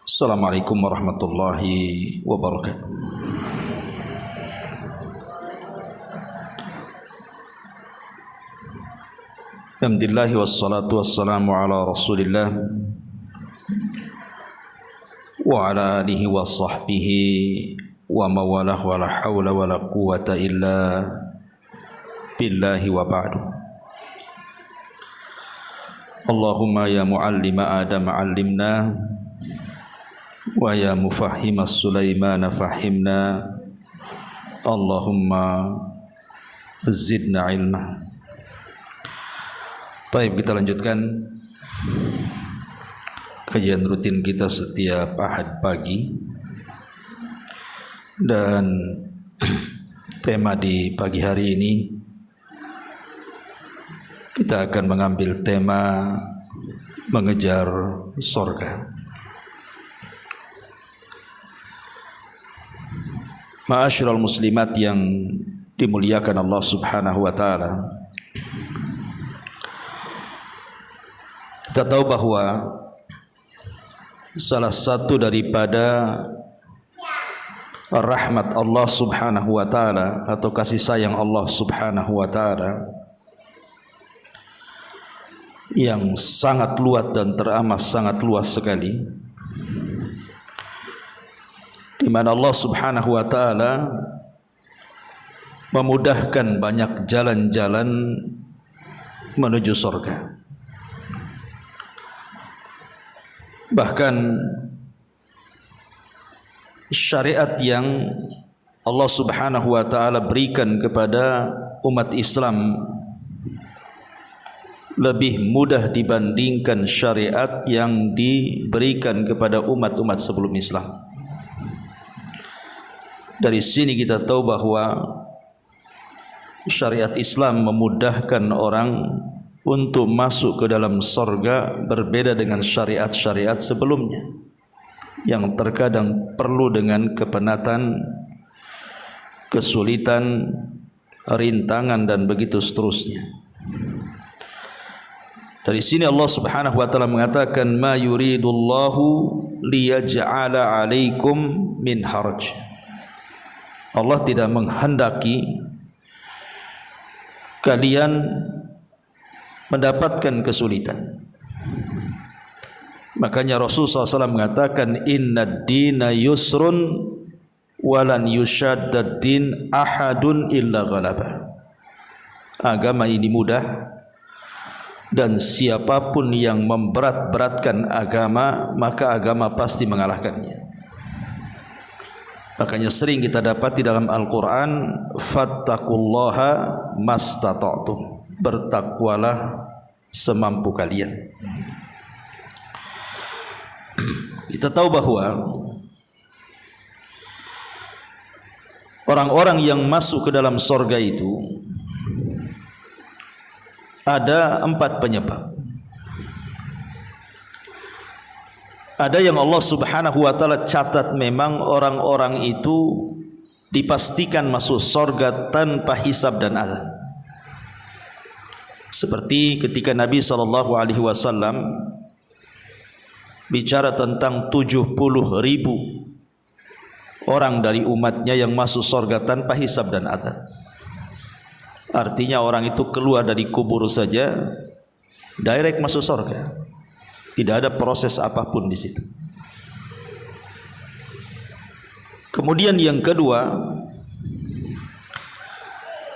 Assalamualaikum warahmatullahi wabarakatuh. Alhamdulillah wassalatu wassalamu ala Rasulillah wa ala alihi wa sahbihi wa mawalah wa la hawla wa la quwata illa billahi wa ba'du. Allahumma ya muallima Adam allimna wa ya mufahhima Sulaiman fahimna. Allahumma zidna ilma. Baik, kita lanjutkan kajian rutin kita setiap Ahad pagi. Dan tema di pagi hari ini kita akan mengambil tema mengejar sorga. Ma'asyiral muslimat yang dimuliakan Allah Subhanahu wa taala. Kita tahu bahwa salah satu daripada rahmat Allah Subhanahu wa taala atau kasih sayang Allah Subhanahu wa taala yang sangat luas dan teramat sangat luas sekali, di mana Allah Subhanahu wa taala memudahkan banyak jalan-jalan menuju surga. Bahkan syariat yang Allah Subhanahu wa taala berikan kepada umat Islam lebih mudah dibandingkan syariat yang diberikan kepada umat-umat sebelum Islam. Dari sini kita tahu bahwa syariat Islam memudahkan orang untuk masuk ke dalam surga, berbeda dengan syariat-syariat sebelumnya yang terkadang perlu dengan kepenatan, kesulitan, rintangan dan begitu seterusnya. Dari sini Allah Subhanahu wa taala mengatakan ma yuridullahu liyaj'ala 'alaikum min haraj. Allah tidak menghendaki kalian mendapatkan kesulitan. Makanya Rasulullah SAW mengatakan innad dina yusrun walan yushaddad din ahadun illa ghalaba. Agama ini mudah dan siapapun yang memberat-beratkan agama maka agama pasti mengalahkannya. Makanya sering kita dapat di dalam Al-Quran, fattaqullaha mastata'tum, bertakwalah semampu kalian. Kita tahu bahwa orang-orang yang masuk ke dalam surga itu ada 4 penyebab. Ada yang Allah Subhanahu wa taala catat memang orang-orang itu dipastikan masuk surga tanpa hisab dan azab. Seperti ketika Nabi SAW bicara tentang 70.000 orang dari umatnya yang masuk surga tanpa hisab dan azab. Artinya orang itu keluar dari kubur saja direct masuk surga. Tidak ada proses apapun di situ. Kemudian yang kedua,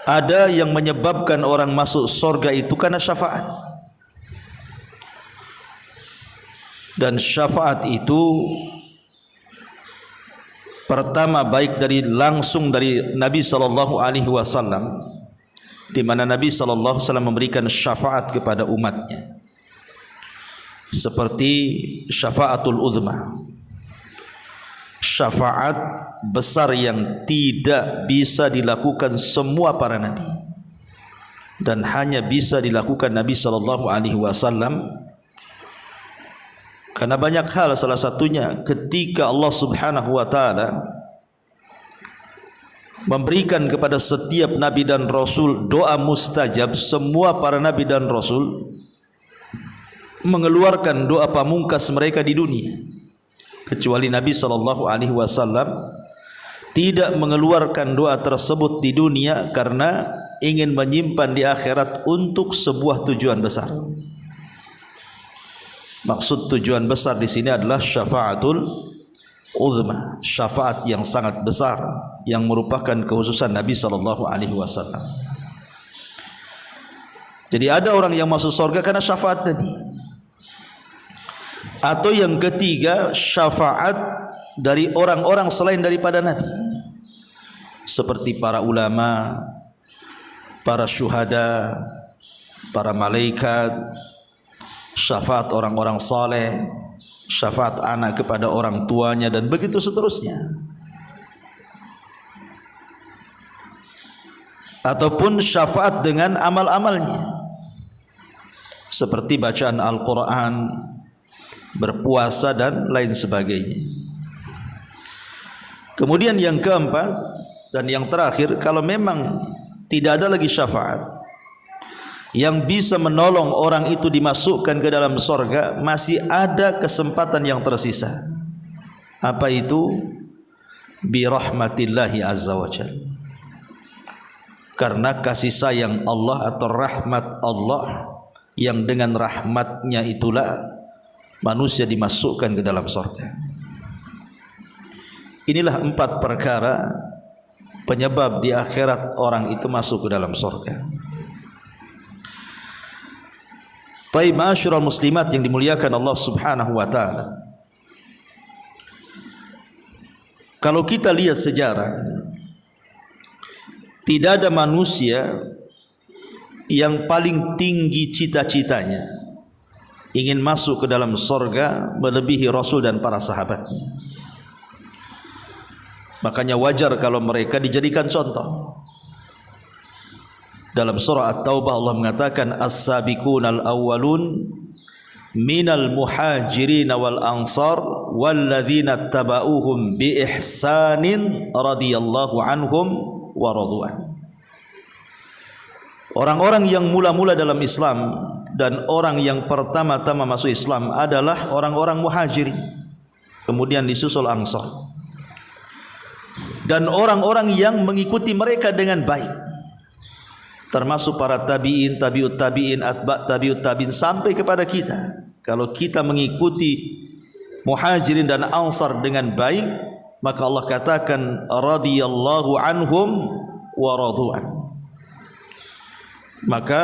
ada yang menyebabkan orang masuk surga itu karena syafaat. Dan syafaat itu pertama baik langsung dari Nabi sallallahu alaihi wasallam, di mana Nabi sallallahu alaihi wasallam memberikan syafaat kepada umatnya. Seperti syafaatul uzma, syafaat besar yang tidak bisa dilakukan semua para nabi dan hanya bisa dilakukan Nabi sallallahu alaihi wasallam karena banyak hal. Salah satunya ketika Allah Subhanahu wa taala memberikan kepada setiap nabi dan rasul doa mustajab. Semua para nabi dan rasul mengeluarkan doa pamungkas mereka di dunia. kecuali Nabi SAW tidak mengeluarkan doa tersebut di dunia karena ingin menyimpan di akhirat untuk sebuah tujuan besar. Maksud tujuan besar di sini adalah syafaatul uzma, syafaat yang sangat besar yang merupakan kekhususan Nabi SAW. Jadi ada orang yang masuk surga karena syafaat Nabi. Atau yang ketiga, syafaat dari orang-orang selain daripada Nabi, seperti para ulama, para syuhada, para malaikat, syafaat orang-orang saleh, syafaat anak kepada orang tuanya, dan begitu seterusnya. Ataupun syafaat dengan amal-amalnya, seperti bacaan Al-Quran, berpuasa, dan lain sebagainya. Kemudian yang keempat dan yang terakhir, kalau memang tidak ada lagi syafaat yang bisa menolong orang itu dimasukkan ke dalam surga, masih ada kesempatan yang tersisa. Apa itu? Bi rahmatillahi azza wa jalla. Karena kasih sayang Allah atau rahmat Allah, yang dengan rahmatnya itulah manusia dimasukkan ke dalam surga. Inilah 4 perkara penyebab di akhirat orang itu masuk ke dalam surga. Taib, ma'asyiral muslimat yang dimuliakan Allah Subhanahu wa taala. Kalau kita lihat sejarah, tidak ada manusia yang paling tinggi cita-citanya ingin masuk ke dalam surga melebihi Rasul dan para sahabatnya. Makanya wajar kalau mereka dijadikan contoh. Dalam surah At-Taubah Allah mengatakan, as-sabiqunal awwalun minal muhajirin wal ansar walladzina tabauhum bi ihsanin radhiyallahu anhum wa radu'an. Orang-orang yang mula-mula dalam Islam dan orang yang pertama-tama masuk Islam adalah orang-orang muhajirin, kemudian disusul ansar, dan orang-orang yang mengikuti mereka dengan baik, termasuk para tabi'in, tabi'ut tabi'in, atba' tabi'ut tabi'in, sampai kepada kita. Kalau kita mengikuti muhajirin dan ansar dengan baik, maka Allah katakan radhiyallahu anhum wa radu'an. Maka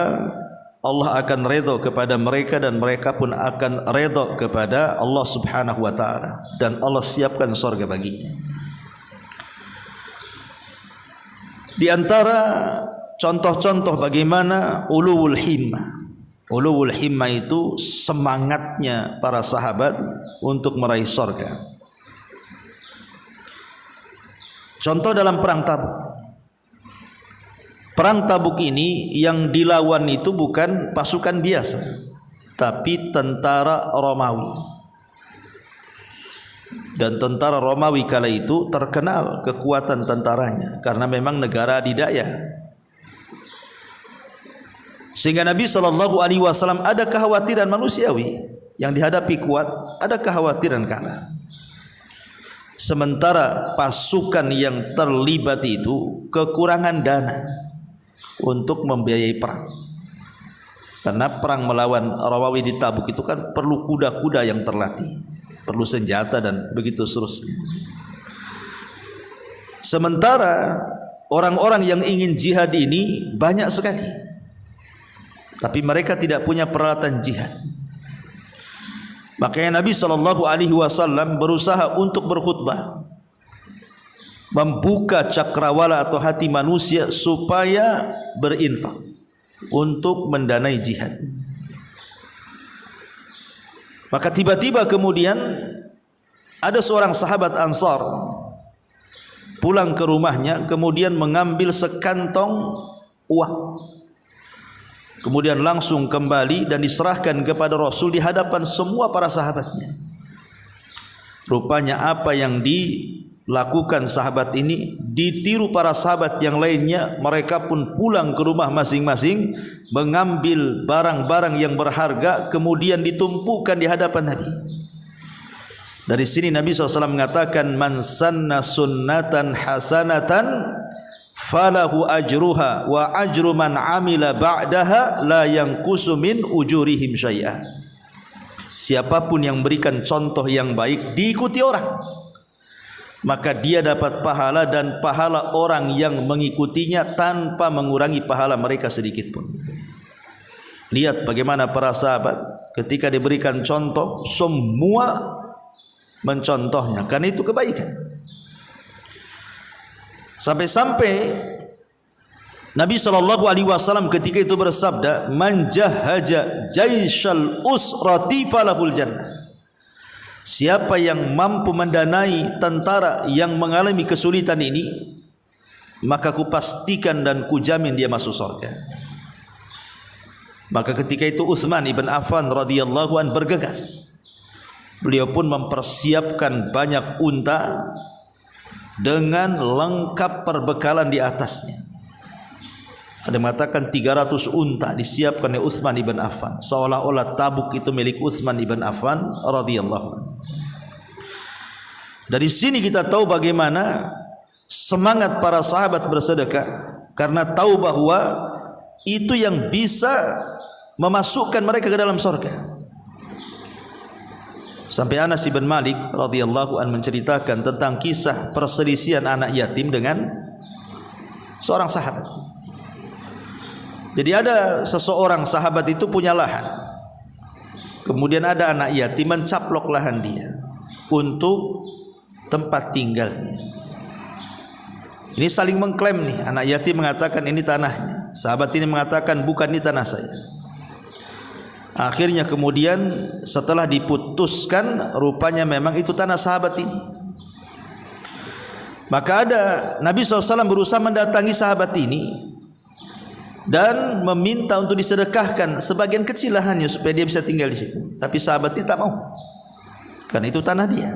Allah akan redha kepada mereka dan mereka pun akan redha kepada Allah Subhanahu wa taala, dan Allah siapkan surga baginya. Di antara contoh-contoh bagaimana uluwul himmah. Uluwul himmah itu semangatnya para sahabat untuk meraih surga. Contoh dalam perang Tabuk. Perang Tabuk ini yang dilawan itu bukan pasukan biasa, tapi tentara Romawi. Dan tentara Romawi kala itu terkenal kekuatan tentaranya karena memang negara adidaya. Sehingga Nabi SAW ada kekhawatiran manusiawi yang dihadapi kuat, ada kekhawatiran kalah. Sementara pasukan yang terlibat itu kekurangan dana untuk membiayai perang. Karena perang melawan Romawi di Tabuk itu kan perlu kuda-kuda yang terlatih, perlu senjata dan begitu seterusnya. Sementara orang-orang yang ingin jihad ini banyak sekali, tapi mereka tidak punya peralatan jihad. Makanya Nabi SAW berusaha untuk berkhutbah, membuka cakrawala atau hati manusia supaya berinfak untuk mendanai jihad. Maka tiba-tiba kemudian ada seorang sahabat Ansar pulang ke rumahnya, kemudian mengambil sekantong uang, kemudian langsung kembali dan diserahkan kepada Rasul di hadapan semua para sahabatnya. Rupanya apa yang dilakukan sahabat ini ditiru para sahabat yang lainnya. Mereka pun pulang ke rumah masing-masing, mengambil barang-barang yang berharga, kemudian ditumpukan di hadapan Nabi. Dari sini Nabi SAW mengatakan, man sanna sunnatan hasanatan falahu ajruha wa ajru man amila ba'daha la yanqusu min ujurihim syai'ah. Siapapun yang berikan contoh yang baik diikuti orang, maka dia dapat pahala dan pahala orang yang mengikutinya tanpa mengurangi pahala mereka sedikit pun. Lihat bagaimana para sahabat ketika diberikan contoh, semua mencontohnya karena itu kebaikan. Sampai-sampai Nabi SAW ketika itu bersabda, man jahaja jaishal usrati falahul jannah. Siapa yang mampu mendanai tentara yang mengalami kesulitan ini, maka kupastikan dan kujamin dia masuk surga. Maka ketika itu Utsman ibn Affan radhiyallahu an bergegas. Beliau pun mempersiapkan banyak unta dengan lengkap perbekalan di atasnya. Ada yang mengatakan 300 unta disiapkan oleh Utsman ibn Affan, seolah-olah Tabuk itu milik Utsman ibn Affan radhiyallahu anhu. Dari sini kita tahu bagaimana semangat para sahabat bersedekah, karena tahu bahwa itu yang bisa memasukkan mereka ke dalam surga. Sampai Anas bin Malik radhiyallahu an menceritakan tentang kisah perselisihan anak yatim dengan seorang sahabat. Jadi ada seseorang sahabat itu punya lahan, kemudian ada anak yatim mencaplok lahan dia untuk tempat tinggalnya. Ini saling mengklaim nih, anak yatim mengatakan ini tanahnya, sahabat ini mengatakan bukan, ini tanah saya. Akhirnya kemudian setelah diputuskan, rupanya memang itu tanah sahabat ini. Maka ada Nabi SAW berusaha mendatangi sahabat ini dan meminta untuk disedekahkan sebagian kecil lahannya supaya dia bisa tinggal di situ. Tapi sahabat ini tak mau, karena itu tanah dia.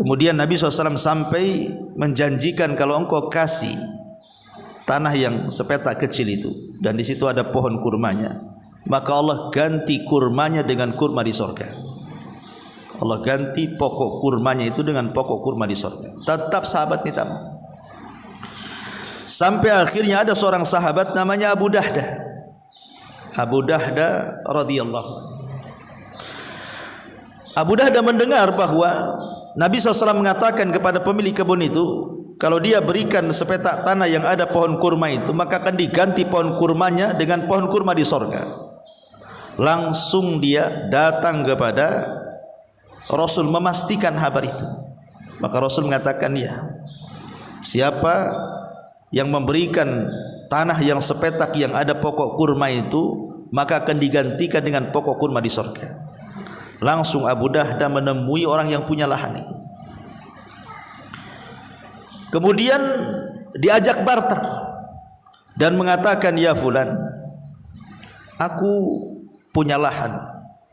Kemudian Nabi SAW sampai menjanjikan, kalau engkau kasih tanah yang sepetak kecil itu dan di situ ada pohon kurmanya, maka Allah ganti kurmanya dengan kurma di surga. Allah ganti pokok kurmanya itu dengan pokok kurma di surga. Tetap sahabat ini tak mau. Sampai akhirnya ada seorang sahabat namanya Abu Dahdah. Abu Dahdah radhiyallahu anhu. Abu Dahdah mendengar bahwa Nabi SAW mengatakan kepada pemilik kebun itu, kalau dia berikan sepetak tanah yang ada pohon kurma itu, maka akan diganti pohon kurmanya dengan pohon kurma di surga. Langsung dia datang kepada Rasul memastikan kabar itu. Maka Rasul mengatakan, ya, siapa yang memberikan tanah yang sepetak yang ada pokok kurma itu, maka akan digantikan dengan pokok kurma di surga. Langsung Abu Dahdah menemui orang yang punya lahan itu. Kemudian diajak barter dan mengatakan, ya fulan, aku punya lahan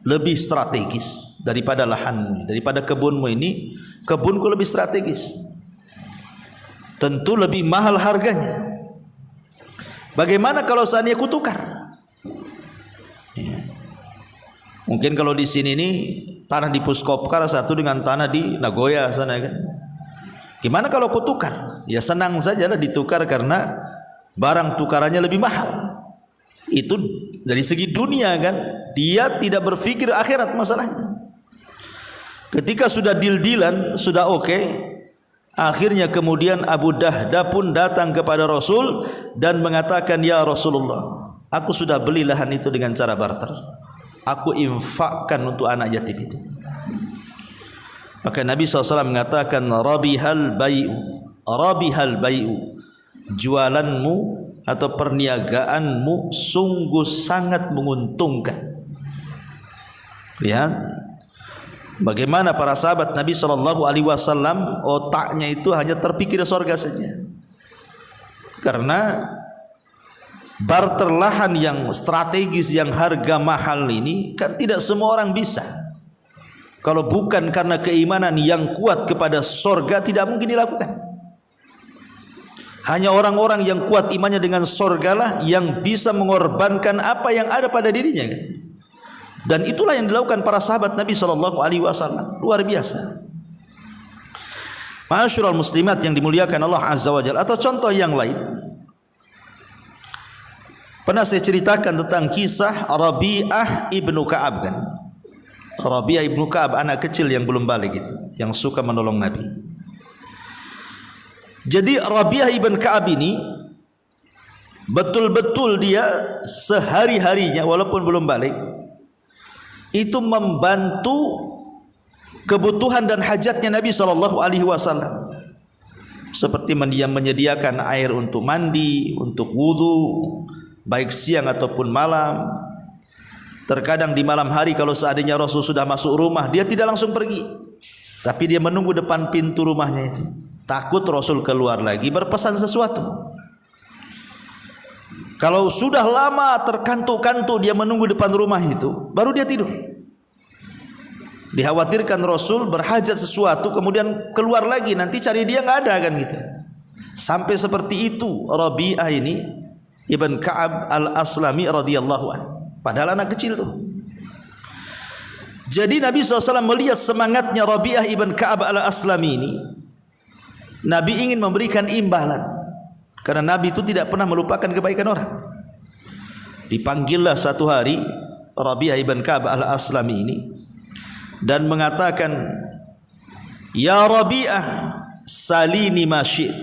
lebih strategis daripada lahanmu, daripada kebunmu ini. Kebunku lebih strategis, tentu lebih mahal harganya. Bagaimana kalau seandainya ku tukar? Ya. Mungkin kalau di sini ini tanah di Puskopkar satu dengan tanah di Nagoya sana kan. Gimana kalau ku tukar? Ya senang sajalah ditukar karena barang tukarannya lebih mahal. Itu dari segi dunia kan, dia tidak berpikir akhirat masalahnya. Ketika sudah deal-dealan, sudah oke, akhirnya kemudian Abu Dahdah pun datang kepada Rasul dan mengatakan, ya Rasulullah, aku sudah beli lahan itu dengan cara barter. Aku infakkan untuk anak yatim itu. Maka Nabi SAW mengatakan, rabihal bai'u, jualanmu atau perniagaanmu sungguh sangat menguntungkan. Lihat bagaimana para sahabat Nabi SAW otaknya itu hanya terpikir surga saja. Karena barter lahan yang strategis, yang harga mahal ini kan tidak semua orang bisa. Kalau bukan karena keimanan yang kuat kepada surga, tidak mungkin dilakukan. Hanya orang-orang yang kuat imannya dengan surgalah yang bisa mengorbankan apa yang ada pada dirinya kan? Dan itulah yang dilakukan para sahabat Nabi sallallahu alaihi wasallam. Luar biasa. Ma'asyiral muslimat yang dimuliakan Allah azza wajalla. Atau contoh yang lain, pernah saya ceritakan tentang kisah Rabi'ah ibnu Ka'ab kan. Rabi'ah ibnu Ka'ab, anak kecil yang belum balik itu, yang suka menolong Nabi. Jadi Rabi'ah ibn Ka'ab ini betul-betul dia sehari-harinya walaupun belum balik itu membantu kebutuhan dan hajatnya Nabi sallallahu alaihi wasallam. Seperti dia menyediakan air untuk mandi, untuk wudu, baik siang ataupun malam. Terkadang di malam hari kalau seandainya Rasul sudah masuk rumah, dia tidak langsung pergi, tapi dia menunggu depan pintu rumahnya itu. Takut Rasul keluar lagi berpesan sesuatu. Kalau sudah lama terkantuk-kantuk dia menunggu depan rumah itu, baru dia tidur. Dikhawatirkan Rasul berhajat sesuatu kemudian keluar lagi, nanti cari dia nggak ada kan gitu. Sampai seperti itu Rabi'ah ini Ibn Ka'ab al-Aslami radhiyallahu anhu. Padahal anak kecil tuh. Jadi Nabi SAW melihat semangatnya Rabi'ah Ibn Ka'ab al-Aslami ini, Nabi ingin memberikan imbalan. Karena Nabi itu tidak pernah melupakan kebaikan orang. Dipanggillah satu hari Rabi'ah Ibn Ka'ab al-Aslami ini dan mengatakan, "Ya Rabi'ah, salini ma syi'ta."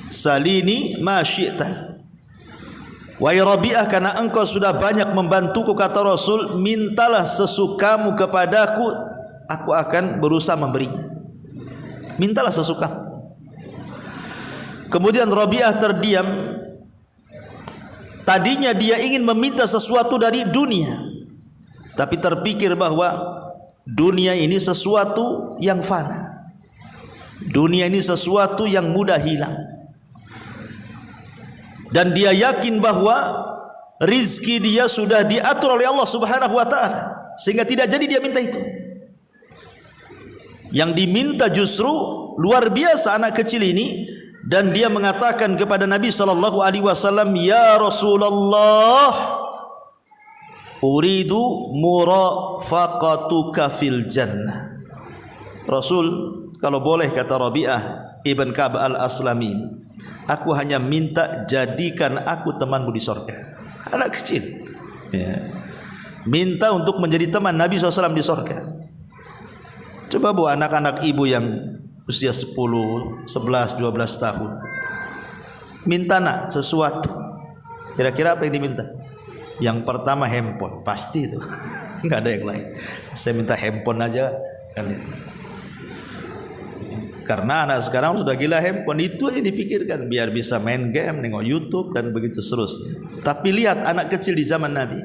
Salini ma syi'ta. Wahai Rabi'ah, karena engkau sudah banyak membantuku, kata Rasul, mintalah sesukamu kepadaku, aku akan berusaha memberinya. Mintalah sesukamu. Kemudian Rabi'ah terdiam. Tadinya dia ingin meminta sesuatu dari dunia, tapi terpikir bahwa dunia ini sesuatu yang fana. Dunia ini sesuatu yang mudah hilang. Dan dia yakin bahwa rizki dia sudah diatur oleh Allah Subhanahu wa taala, sehingga tidak jadi dia minta itu. Yang diminta justru luar biasa anak kecil ini, dan dia mengatakan kepada Nabi sallallahu alaihi wasallam, "Ya Rasulullah, uridu murafaqatuka fil jannah." Rasul, kalau boleh, kata Rabi'ah Ibn Ka'ab al-Aslami ini, aku hanya minta jadikan aku temanmu di surga. Anak kecil ya, minta untuk menjadi teman Nabi SAW di surga. Coba bu, anak-anak ibu yang usia 10, 11, 12 tahun minta nak sesuatu, kira-kira apa yang diminta? Yang pertama handphone, pasti itu. Nggak ada yang lain. Saya minta handphone aja kan itu. Karena anak sekarang sudah gila handphone, itu aja dipikirkan biar bisa main game, nengok YouTube dan begitu seterusnya. Tapi lihat anak kecil di zaman Nabi,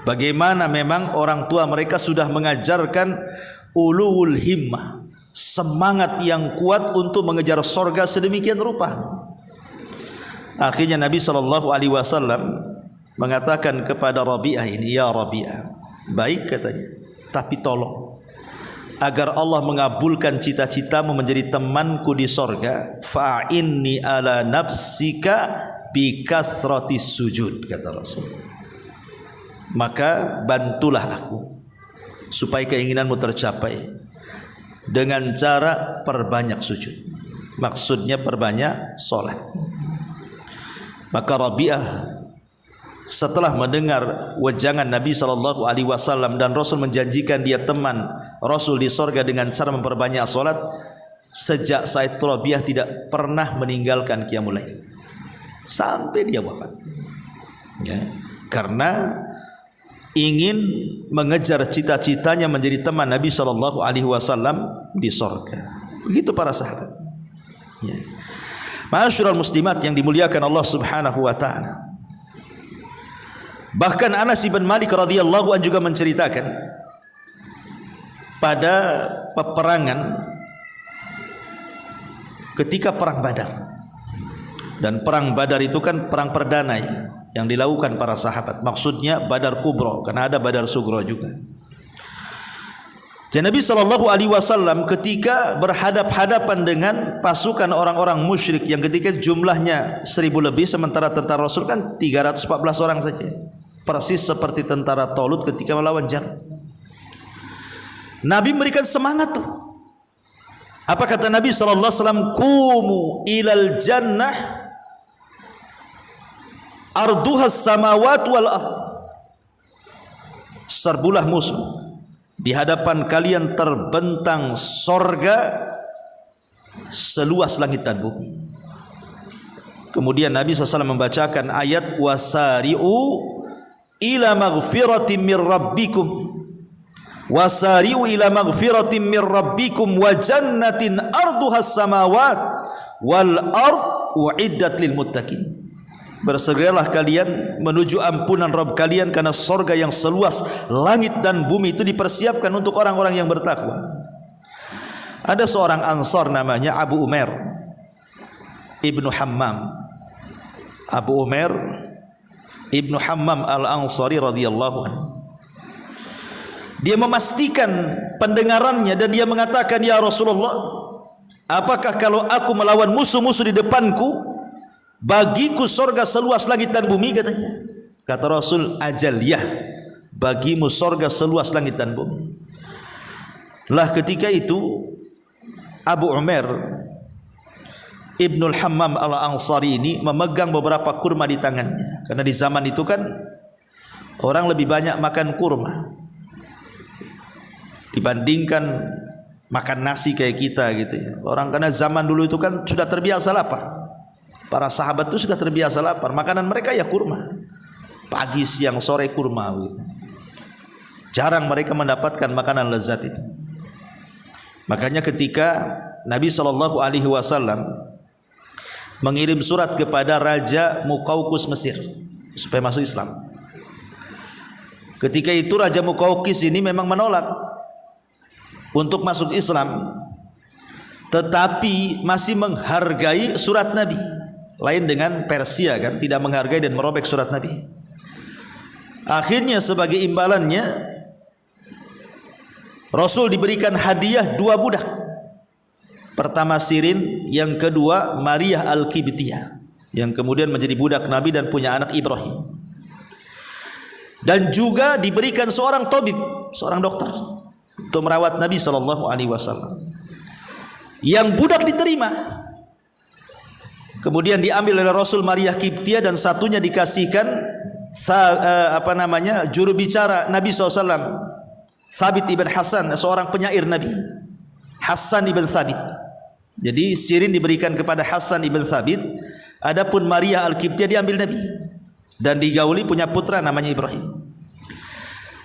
bagaimana memang orang tua mereka sudah mengajarkan ulul himmah, semangat yang kuat untuk mengejar surga sedemikian rupa. Akhirnya Nabi SAW mengatakan kepada Rabi'ah ini, "Ya Rabi'ah, baik," katanya, "tapi tolong agar Allah mengabulkan cita-citamu menjadi temanku di sorga, fa'inni ala nafsika bi kathratis sujud," kata Rasul. Maka bantulah aku supaya keinginanmu tercapai dengan cara perbanyak sujud. Maksudnya perbanyak solat. Maka Rabi'ah setelah mendengar wejangan Nabi SAW dan Rasul menjanjikan dia teman Rasul di sorga dengan cara memperbanyak solat, sejak saat itu Rabi'ah tidak pernah meninggalkan qiyamul lail sampai dia wafat ya, karena ingin mengejar cita-citanya menjadi teman Nabi SAW di sorga. Begitu para sahabat ya. Ma'asyiral muslimat yang dimuliakan Allah Subhanahu wa taala. Bahkan Anas bin Malik radhiyallahu anhu juga menceritakan pada peperangan ketika perang Badar. Dan perang Badar itu kan perang perdana ya, yang dilakukan para sahabat. Maksudnya Badar Kubra, karena ada Badar Sugro juga. Dan Nabi SAW ketika berhadap-hadapan dengan pasukan orang-orang musyrik yang ketika jumlahnya 1000 lebih, sementara tentara Rasul kan 314 orang saja. persis seperti tentara Talut ketika melawan Jalut. Nabi memberikan semangat tuh. Apa kata Nabi sallallahu alaihi wasallam? Qumu ilal jannah arduhas samawat wal ard. Serbulah musuh, di hadapan kalian terbentang sorga seluas langit dan bumi. Kemudian Nabi SAW membacakan ayat wasari'u ila maghfiratin mir rabbikum wasari'u ila maghfiratin mir rabbikum wa jannatin arduhas samawat wal ard uiddat lil muttaqin. Bersegeralah kalian menuju ampunan Rabb kalian, karena sorga yang seluas langit dan bumi itu dipersiapkan untuk orang-orang yang bertakwa. Ada seorang Ansar namanya Abu Umair Ibnu Hammam. Abu Umair Ibnu Hammam Al-Ansari radhiyallahu anhu. Dia memastikan pendengarannya dan dia mengatakan, ya Rasulullah, apakah kalau aku melawan musuh-musuh di depanku, bagiku sorga seluas langit dan bumi, katanya. Kata Rasul, ajal ya, bagimu sorga seluas langit dan bumi. Lah ketika itu Abu Umair Ibnul Hammam Al-Ansari ini memegang beberapa kurma di tangannya, karena di zaman itu kan orang lebih banyak makan kurma dibandingkan makan nasi kayak kita gitu ya. Orang karena zaman dulu itu kan sudah terbiasa lapar. Para sahabat itu sudah terbiasa lapar, makanan mereka ya kurma. Pagi, siang, sore kurma gitu. Jarang mereka mendapatkan makanan lezat itu. Makanya ketika Nabi SAW mengirim surat kepada Raja Muqawqis Mesir supaya masuk Islam, ketika itu Raja Muqawqis ini memang menolak untuk masuk Islam, tetapi masih menghargai surat Nabi. Lain dengan Persia kan, tidak menghargai dan merobek surat Nabi. Akhirnya sebagai imbalannya Rasul diberikan hadiah 2 budak. Pertama Sirin, yang kedua Maria Al-Qibtiyah, yang kemudian menjadi budak Nabi dan punya anak Ibrahim. Dan juga diberikan seorang tabib, seorang dokter untuk merawat Nabi SAW. Yang budak diterima. Kemudian diambil oleh Rasul Maria Qibtiyah, dan satunya dikasihkan juru bicara Nabi SAW, Thabit ibn Hasan, seorang penyair Nabi, Hasan ibn Thabit. Jadi Sirin diberikan kepada Hasan ibn Thabit, adapun Maria Al-Qibtiyah diambil Nabi dan digauli, punya putra namanya Ibrahim.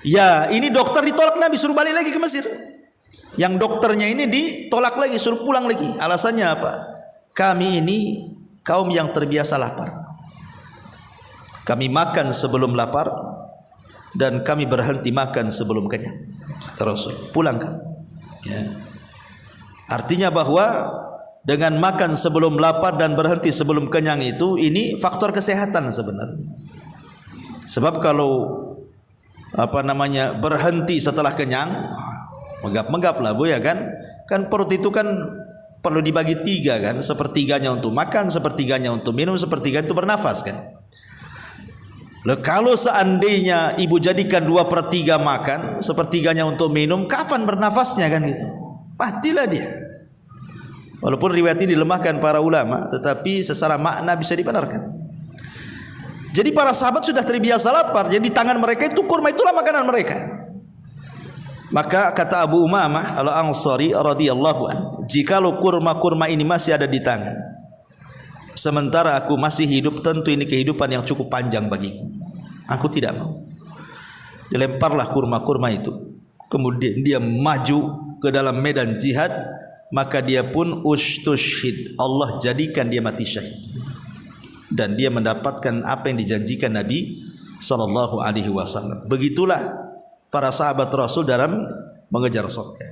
Ya, ini dokter ditolak Nabi, suruh balik lagi ke Mesir. Yang dokternya ini ditolak lagi, suruh pulang lagi. Alasannya apa? Kami ini kaum yang terbiasa lapar. Kami makan sebelum lapar dan kami berhenti makan sebelum kenyang. Kata Rasul, pulang kamu. Ya. Artinya bahwa dengan makan sebelum lapar dan berhenti sebelum kenyang itu, ini faktor kesehatan sebenarnya. Sebab kalau berhenti setelah kenyang, menggap-menggap lah Bu ya kan. Kan perut itu kan perlu dibagi 3 kan, sepertiganya untuk makan, sepertiganya untuk minum, sepertiga itu bernafas kan. Loh, kalau seandainya ibu jadikan 2/3 makan, sepertiganya untuk minum, kapan bernafasnya kan gitu? Matilah dia. Walaupun riwayat ini dilemahkan para ulama, tetapi secara makna bisa dibenarkan. Jadi para sahabat sudah terbiasa lapar, jadi di tangan mereka itu kurma, itulah makanan mereka. Maka kata Abu Umamah Al-Ansari radhiyallahu anhu, jikalau kurma-kurma ini masih ada di tangan sementara aku masih hidup, tentu ini kehidupan yang cukup panjang bagiku. Aku tidak mau. Dilemparlah kurma-kurma itu. Kemudian dia maju ke dalam medan jihad, maka dia pun ustushhid, Allah jadikan dia mati syahid. Dan dia mendapatkan apa yang dijanjikan Nabi sallallahu alaihi wasallam. Begitulah para sahabat Rasul dalam mengejar surga.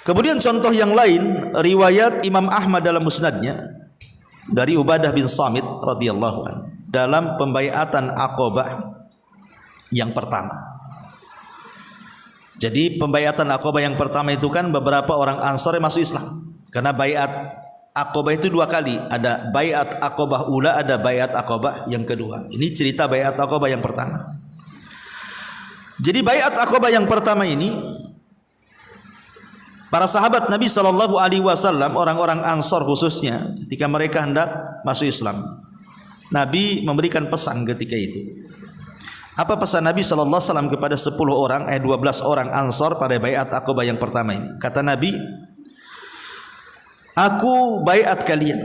Kemudian contoh yang lain, riwayat Imam Ahmad dalam musnadnya dari Ubadah bin Samit radhiyallahu anhu dalam pembaiatan Aqabah yang pertama. Jadi pembaiatan Aqabah yang pertama itu kan beberapa orang Ansar yang masuk Islam, karena baiat Aqabah itu dua kali, ada baiat Aqabah ula, ada baiat Aqabah yang kedua. Ini cerita baiat Aqabah yang pertama. Jadi baiat Aqabah yang pertama ini, para sahabat Nabi sallallahu alaihi wasallam, orang-orang Ansar khususnya, ketika mereka hendak masuk Islam, Nabi memberikan pesan ketika itu. Apa pesan Nabi sallallahu alaihi wasallam kepada 10 orang, 12 orang Ansar pada baiat Aqabah yang pertama ini? Kata Nabi, aku baiat kalian.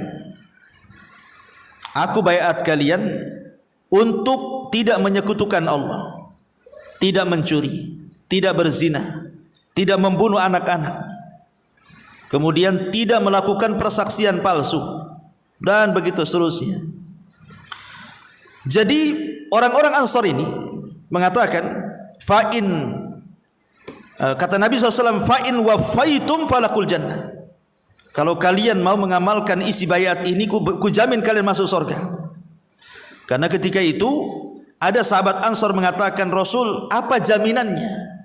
Aku baiat kalian untuk tidak menyekutukan Allah, tidak mencuri, tidak berzina, tidak membunuh anak-anak, kemudian tidak melakukan persaksian palsu, dan begitu seterusnya. Jadi orang-orang Ansar ini mengatakan, fa'in, kata Nabi SAW, fa'in wafaitum falakul jannah. Kalau kalian mau mengamalkan isi bayat ini, ku jamin kalian masuk surga. Karena ketika itu ada sahabat Ansar mengatakan, Rasul, apa jaminannya?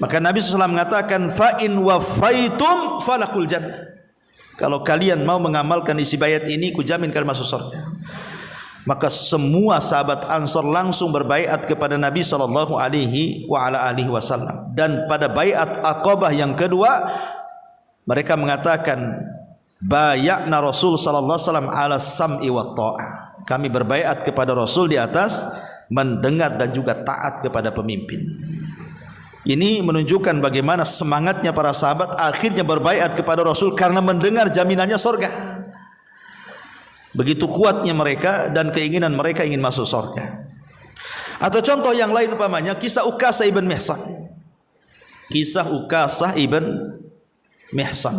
Maka Nabi SAW mengatakan, fa'in wafaitum falakul jannah. Kalau kalian mau mengamalkan isi bayat ini, ku jamin kalian masuk surga. Maka semua sahabat Ansar langsung berbaiat kepada Nabi sallallahu alaihi wasallam. Dan pada baiat Aqabah yang kedua, mereka mengatakan, bayatna Rasul sallallahu alaihi wasallam ala sam'i wa ta'ah. Kami berbaiat kepada Rasul di atas mendengar dan juga taat kepada pemimpin. Ini menunjukkan bagaimana semangatnya para sahabat akhirnya berbaiat kepada Rasul karena mendengar jaminannya surga. Begitu kuatnya mereka dan keinginan mereka ingin masuk surga. Atau contoh yang lain umpamanya kisah Ukasah ibn Mihsan. Kisah Ukasah ibn Mihsan.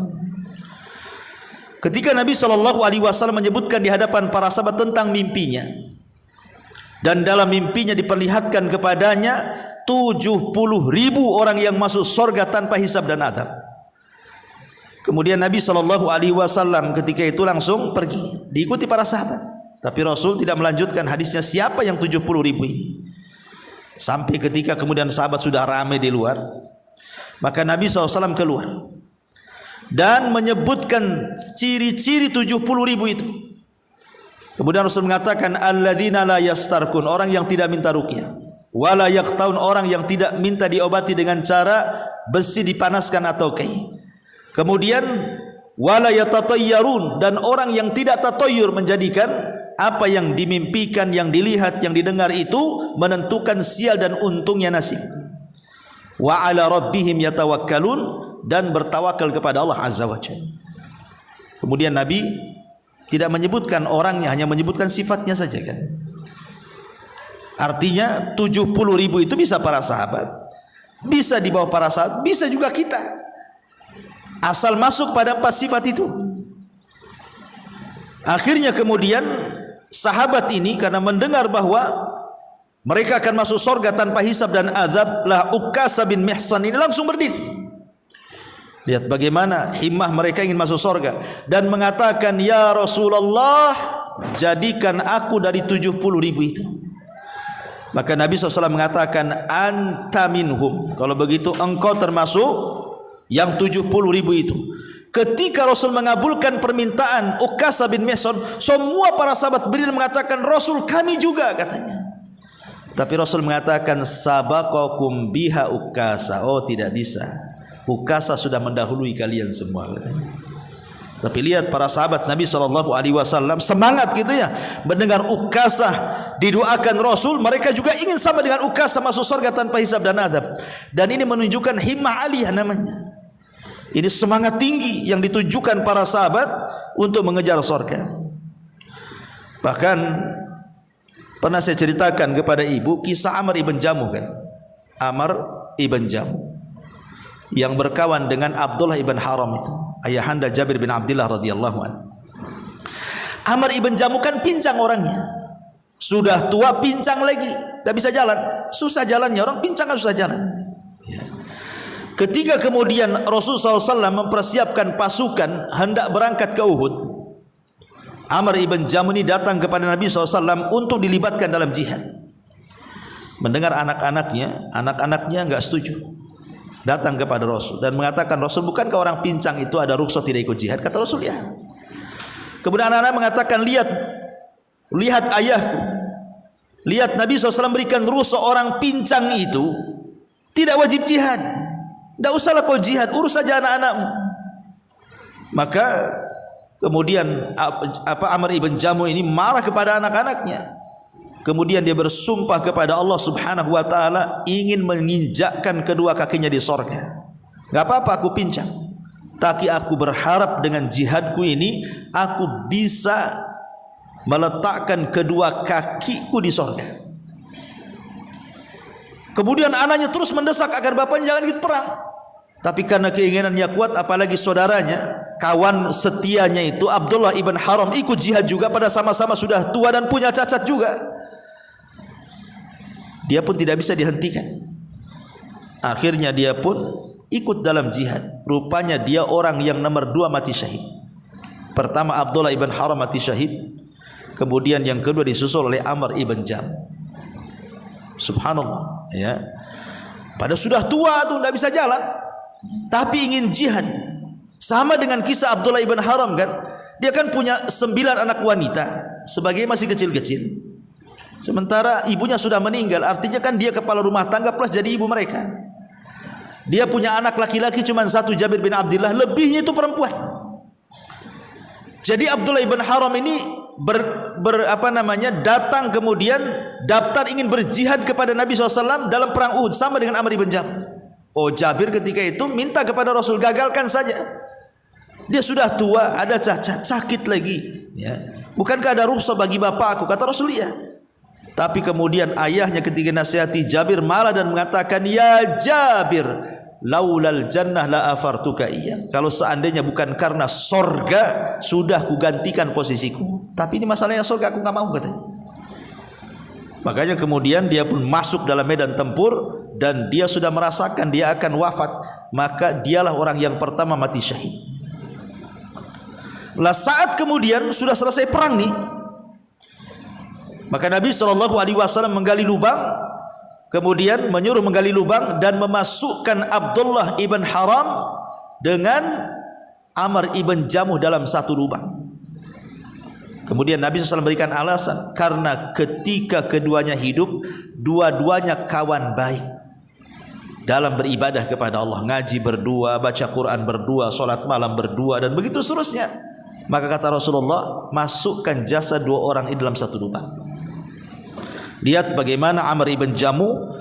Ketika Nabi SAW menyebutkan di hadapan para sahabat tentang mimpinya, dan dalam mimpinya diperlihatkan kepadanya 70.000 orang yang masuk surga tanpa hisab dan adab. Kemudian Nabi SAW ketika itu langsung pergi, diikuti para sahabat. Tapi Rasul tidak melanjutkan hadisnya siapa yang 70.000 ini. Sampai ketika kemudian sahabat sudah ramai di luar, maka Nabi SAW keluar dan menyebutkan ciri-ciri 70.000 itu. Kemudian Rasul mengatakan, alladzina la yastarkun, orang yang tidak minta ruqyah, wala yaqtaun, orang yang tidak minta diobati dengan cara besi dipanaskan atau kai. Kemudian wala yatatayyarun, dan orang yang tidak tatayyur, menjadikan apa yang dimimpikan, yang dilihat, yang didengar itu menentukan sial dan untungnya nasib. Wa ala rabbihim yatawakkalun, dan bertawakal kepada Allah Azza wa Jalla. Kemudian Nabi tidak menyebutkan orangnya, hanya menyebutkan sifatnya saja kan. Artinya 70.000 itu bisa para sahabat, bisa di bawah para sahabat, bisa juga kita. Asal masuk pada 4 sifat itu. Akhirnya kemudian sahabat ini karena mendengar bahwa mereka akan masuk surga tanpa hisab dan azab, lah Ukasah bin Mihsan ini langsung berdiri. Lihat bagaimana himmah mereka ingin masuk surga, dan mengatakan, ya Rasulullah, jadikan aku dari 70.000 itu. Maka Nabi SAW mengatakan, anta minhum, kalau begitu engkau termasuk yang 70.000 itu. Ketika Rasul mengabulkan permintaan Ukasah bin Mihsan, semua para sahabat berdiri mengatakan, Rasul, kami juga, katanya. Tapi Rasul mengatakan, sabaqakum biha Ukasah, oh tidak bisa, Ukasah sudah mendahului kalian semua, katanya. Tapi lihat para sahabat Nabi SAW semangat gitu ya, mendengar Ukasah didoakan Rasul, mereka juga ingin sama dengan Ukasah masuk surga tanpa hisab dan adab. Dan ini menunjukkan himmah aliyah namanya. Ini semangat tinggi yang ditujukan para sahabat untuk mengejar surga. Bahkan pernah saya ceritakan kepada ibu kisah Amr ibn Jamuh kan. Amr ibn Jamuh yang berkawan dengan Abdullah ibn Haram itu, ayahanda Jabir bin Abdullah radhiyallahu anhu. Amr ibn Jamuh kan pincang orangnya, sudah tua pincang lagi, tidak bisa jalan, susah jalannya, orang pincang kan susah jalan. Ketika kemudian Rasulullah SAW mempersiapkan pasukan hendak berangkat ke Uhud, Amr ibn Jamuh ini datang kepada Nabi SAW untuk dilibatkan dalam jihad. Mendengar anak-anaknya enggak setuju, datang kepada Rasul dan mengatakan, Rasul, bukankah orang pincang itu ada rukhsah tidak ikut jihad? Kata Rasul, ya. Kemudian anak-anak mengatakan, lihat ayahku, lihat Nabi SAW berikan ruh seorang pincang itu, tidak wajib jihad, tidak usahlah kau jihad, urus saja anak-anakmu. Maka kemudian Amr ibn Jamuh ini marah kepada anak-anaknya. Kemudian dia bersumpah kepada Allah Subhanahu wa taala ingin menginjakkan kedua kakinya di sorga. Enggak apa-apa aku pincang, tapi aku berharap dengan jihadku ini aku bisa meletakkan kedua kakiku di sorga. Kemudian anaknya terus mendesak agar bapaknya jangan ikut perang. Tapi karena keinginannya kuat, apalagi saudaranya, kawan setianya itu Abdullah ibn Haram ikut jihad juga, pada sama-sama sudah tua dan punya cacat juga. Dia pun tidak bisa dihentikan. Akhirnya dia pun ikut dalam jihad. Rupanya dia orang yang nomor 2 mati syahid. Pertama Abdullah ibn Haram mati syahid, kemudian yang kedua disusul oleh Amr ibn Jamuh. Subhanallah, ya. Pada sudah tua tuh tidak bisa jalan, tapi ingin jihad. Sama dengan kisah Abdullah ibn Haram kan. Dia kan punya 9 anak wanita sebagai masih kecil-kecil. Sementara ibunya sudah meninggal, artinya kan dia kepala rumah tangga plus jadi ibu mereka. Dia punya anak laki-laki cuma 1, Jabir bin Abdullah, lebihnya itu perempuan. Jadi Abdullah ibn Haram ini datang kemudian daftar ingin berjihad kepada Nabi SAW dalam perang Uhud sama dengan Amr ibn Jamuh. Oh, Jabir ketika itu minta kepada Rasul, gagalkan saja. Dia sudah tua, ada cacat, sakit lagi. Ya. Bukankah ada rukhsah bagi bapak aku? Kata Rasul, iya. Tapi kemudian ayahnya ketika nasihati Jabir malah dan mengatakan, ya Jabir, laulal jannah la afartuka iya. Kalau seandainya bukan karena sorga, sudah kugantikan posisiku. Tapi ini masalahnya sorga, aku nggak mau, katanya. Makanya kemudian dia pun masuk dalam medan tempur dan dia sudah merasakan dia akan wafat. Maka dialah orang yang pertama mati syahid. Lah saat kemudian sudah selesai perang nih, maka Nabi SAW menggali lubang, kemudian menyuruh menggali lubang dan memasukkan Abdullah ibn Haram dengan Amr ibn Jamuh dalam satu lubang. Kemudian Nabi SAW berikan alasan, karena ketika keduanya hidup, dua-duanya kawan baik dalam beribadah kepada Allah, ngaji berdua, baca Quran berdua, solat malam berdua, dan begitu seterusnya. Maka kata Rasulullah, masukkan jasad 2 orang ini dalam satu lubang. Lihat bagaimana Amr ibn Jamuh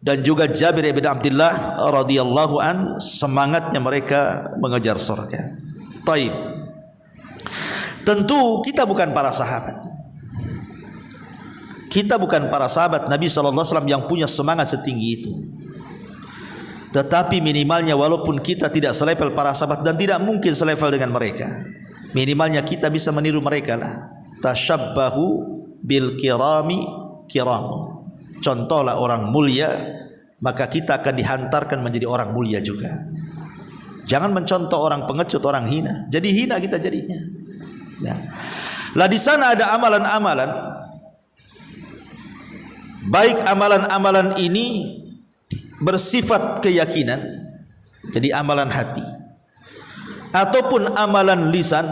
dan juga Jabir ibn Abdullah radhiyallahu an semangatnya mereka mengejar surga. Taib. Tentu kita bukan para sahabat. Kita bukan para sahabat Nabi SAW yang punya semangat setinggi itu. Tetapi minimalnya walaupun kita tidak selevel para sahabat dan tidak mungkin selevel dengan mereka, minimalnya kita bisa meniru mereka lah. Tashabbahu bil kirami kiramun. Contohlah orang mulia, maka kita akan dihantarkan menjadi orang mulia juga. Jangan mencontoh orang pengecut, orang hina. Jadi hina kita jadinya. Nah, lah di sana ada amalan-amalan. Baik amalan-amalan ini bersifat keyakinan, jadi amalan hati, ataupun amalan lisan,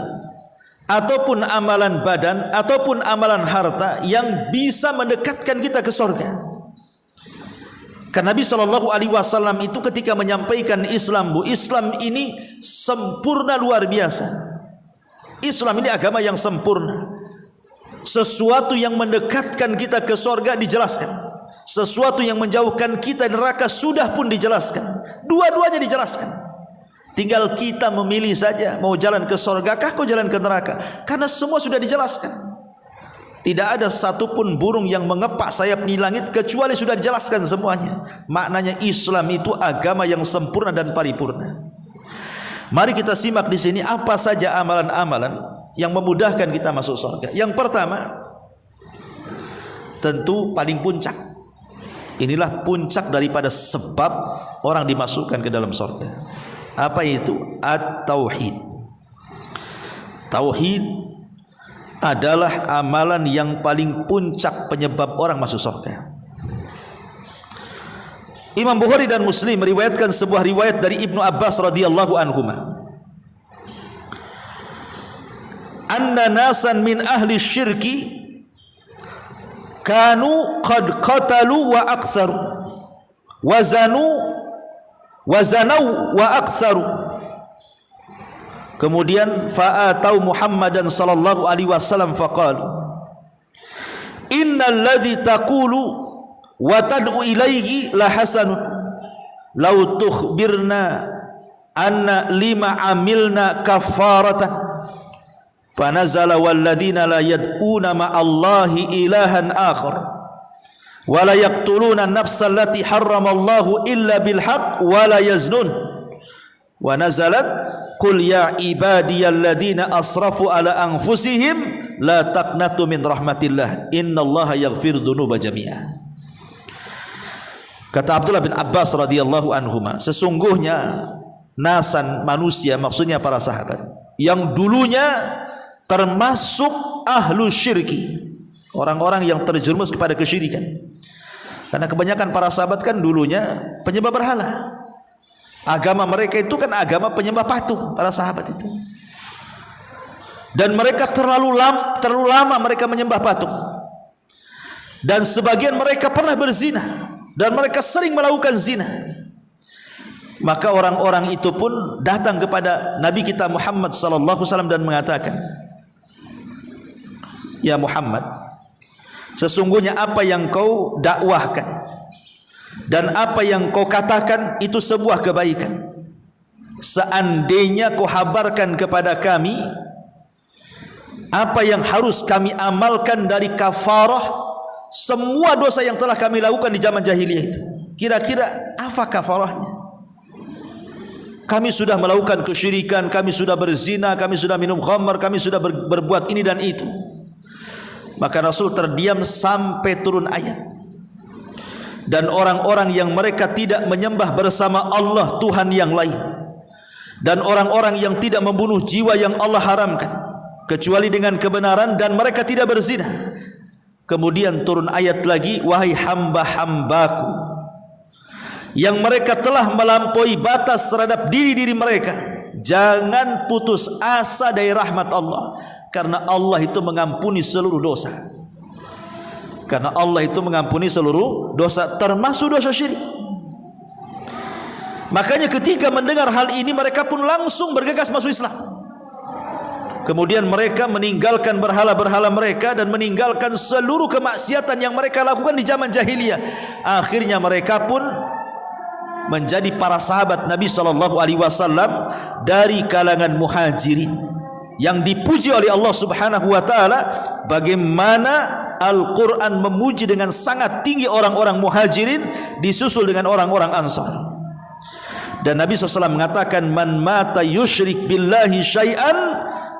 ataupun amalan badan, ataupun amalan harta yang bisa mendekatkan kita ke surga. Karena Nabi SAW itu ketika menyampaikan Islam, Islam ini sempurna luar biasa. Islam ini agama yang sempurna. Sesuatu yang mendekatkan kita ke surga dijelaskan, sesuatu yang menjauhkan kita dari neraka sudah pun dijelaskan. Dua-duanya dijelaskan. Tinggal kita memilih saja, mau jalan ke surga kah, kau jalan ke neraka. Karena semua sudah dijelaskan. Tidak ada satupun burung yang mengepak sayap di langit kecuali sudah dijelaskan semuanya. Maknanya Islam itu agama yang sempurna dan paripurna. Mari kita simak di sini apa saja amalan-amalan yang memudahkan kita masuk surga. Yang pertama, tentu paling puncak. Inilah puncak daripada sebab orang dimasukkan ke dalam surga. Apa itu? At-tauhid. Tauhid adalah amalan yang paling puncak penyebab orang masuk surga. Imam Bukhari dan Muslim meriwayatkan sebuah riwayat dari Ibnu Abbas radhiyallahu anhuma. anna nasan min ahli syirki kanu qad qatalu wa aktsaru wa zanau wa aktsaru. Kemudian fa'atau Muhammadan sallallahu alaihi wasallam faqalu innal ladzi taqulu wa tad'u ilaihi la hasanun law tukhbirna anna lima amilna kafaratan. Fanazala walladzina la yad'una ma'allahi ilahan akhar wa la yaqtuluna an-nafsa allati harramallahu illa bil haqq wa la yaznun. Wa nazalat qul ya ibadiyalladzina asrafu ala anfusihim la taqnatu min rahmatillah innallaha yaghfiru dzunuba jami'a. Kata Abdullah bin Abbas radhiyallahu anhuma, sesungguhnya nasan manusia, maksudnya para sahabat yang dulunya termasuk ahlu syirki, orang-orang yang terjerumus kepada kesyirikan. Karena kebanyakan para sahabat kan dulunya penyembah berhala. Agama mereka itu kan agama penyembah patung, para sahabat itu. Dan mereka terlalu lama mereka menyembah patung. Dan sebagian mereka pernah berzina, dan mereka sering melakukan zina. Maka orang-orang itu pun datang kepada Nabi kita Muhammad sallallahu alaihi wasallam dan mengatakan, ya Muhammad, sesungguhnya apa yang kau dakwahkan dan apa yang kau katakan itu sebuah kebaikan. Seandainya kau habarkan kepada kami apa yang harus kami amalkan dari kafarah semua dosa yang telah kami lakukan di zaman jahiliyah itu, kira-kira apa kafarahnya? Kami sudah melakukan kesyirikan, kami sudah berzina, kami sudah minum khamar, kami sudah berbuat ini dan itu. Maka Rasul terdiam sampai turun ayat. Dan orang-orang yang mereka tidak menyembah bersama Allah Tuhan yang lain, dan orang-orang yang tidak membunuh jiwa yang Allah haramkan kecuali dengan kebenaran, dan mereka tidak berzina. Kemudian turun ayat lagi, wahai hamba-hambaku yang mereka telah melampaui batas terhadap diri-diri mereka, jangan putus asa dari rahmat Allah, karena Allah itu mengampuni seluruh dosa. Karena Allah itu mengampuni seluruh dosa, termasuk dosa syirik. Makanya ketika mendengar hal ini, mereka pun langsung bergegas masuk Islam. Kemudian mereka meninggalkan berhala-berhala mereka dan meninggalkan seluruh kemaksiatan yang mereka lakukan di zaman jahiliyah. Akhirnya mereka pun menjadi para sahabat Nabi sallallahu alaihi wasallam dari kalangan muhajirin yang dipuji oleh Allah Subhanahu wa taala. Bagaimana Al-Qur'an memuji dengan sangat tinggi orang-orang muhajirin disusul dengan orang-orang ansar. Dan Nabi SAW mengatakan, man mata yusyrik billahi syai'an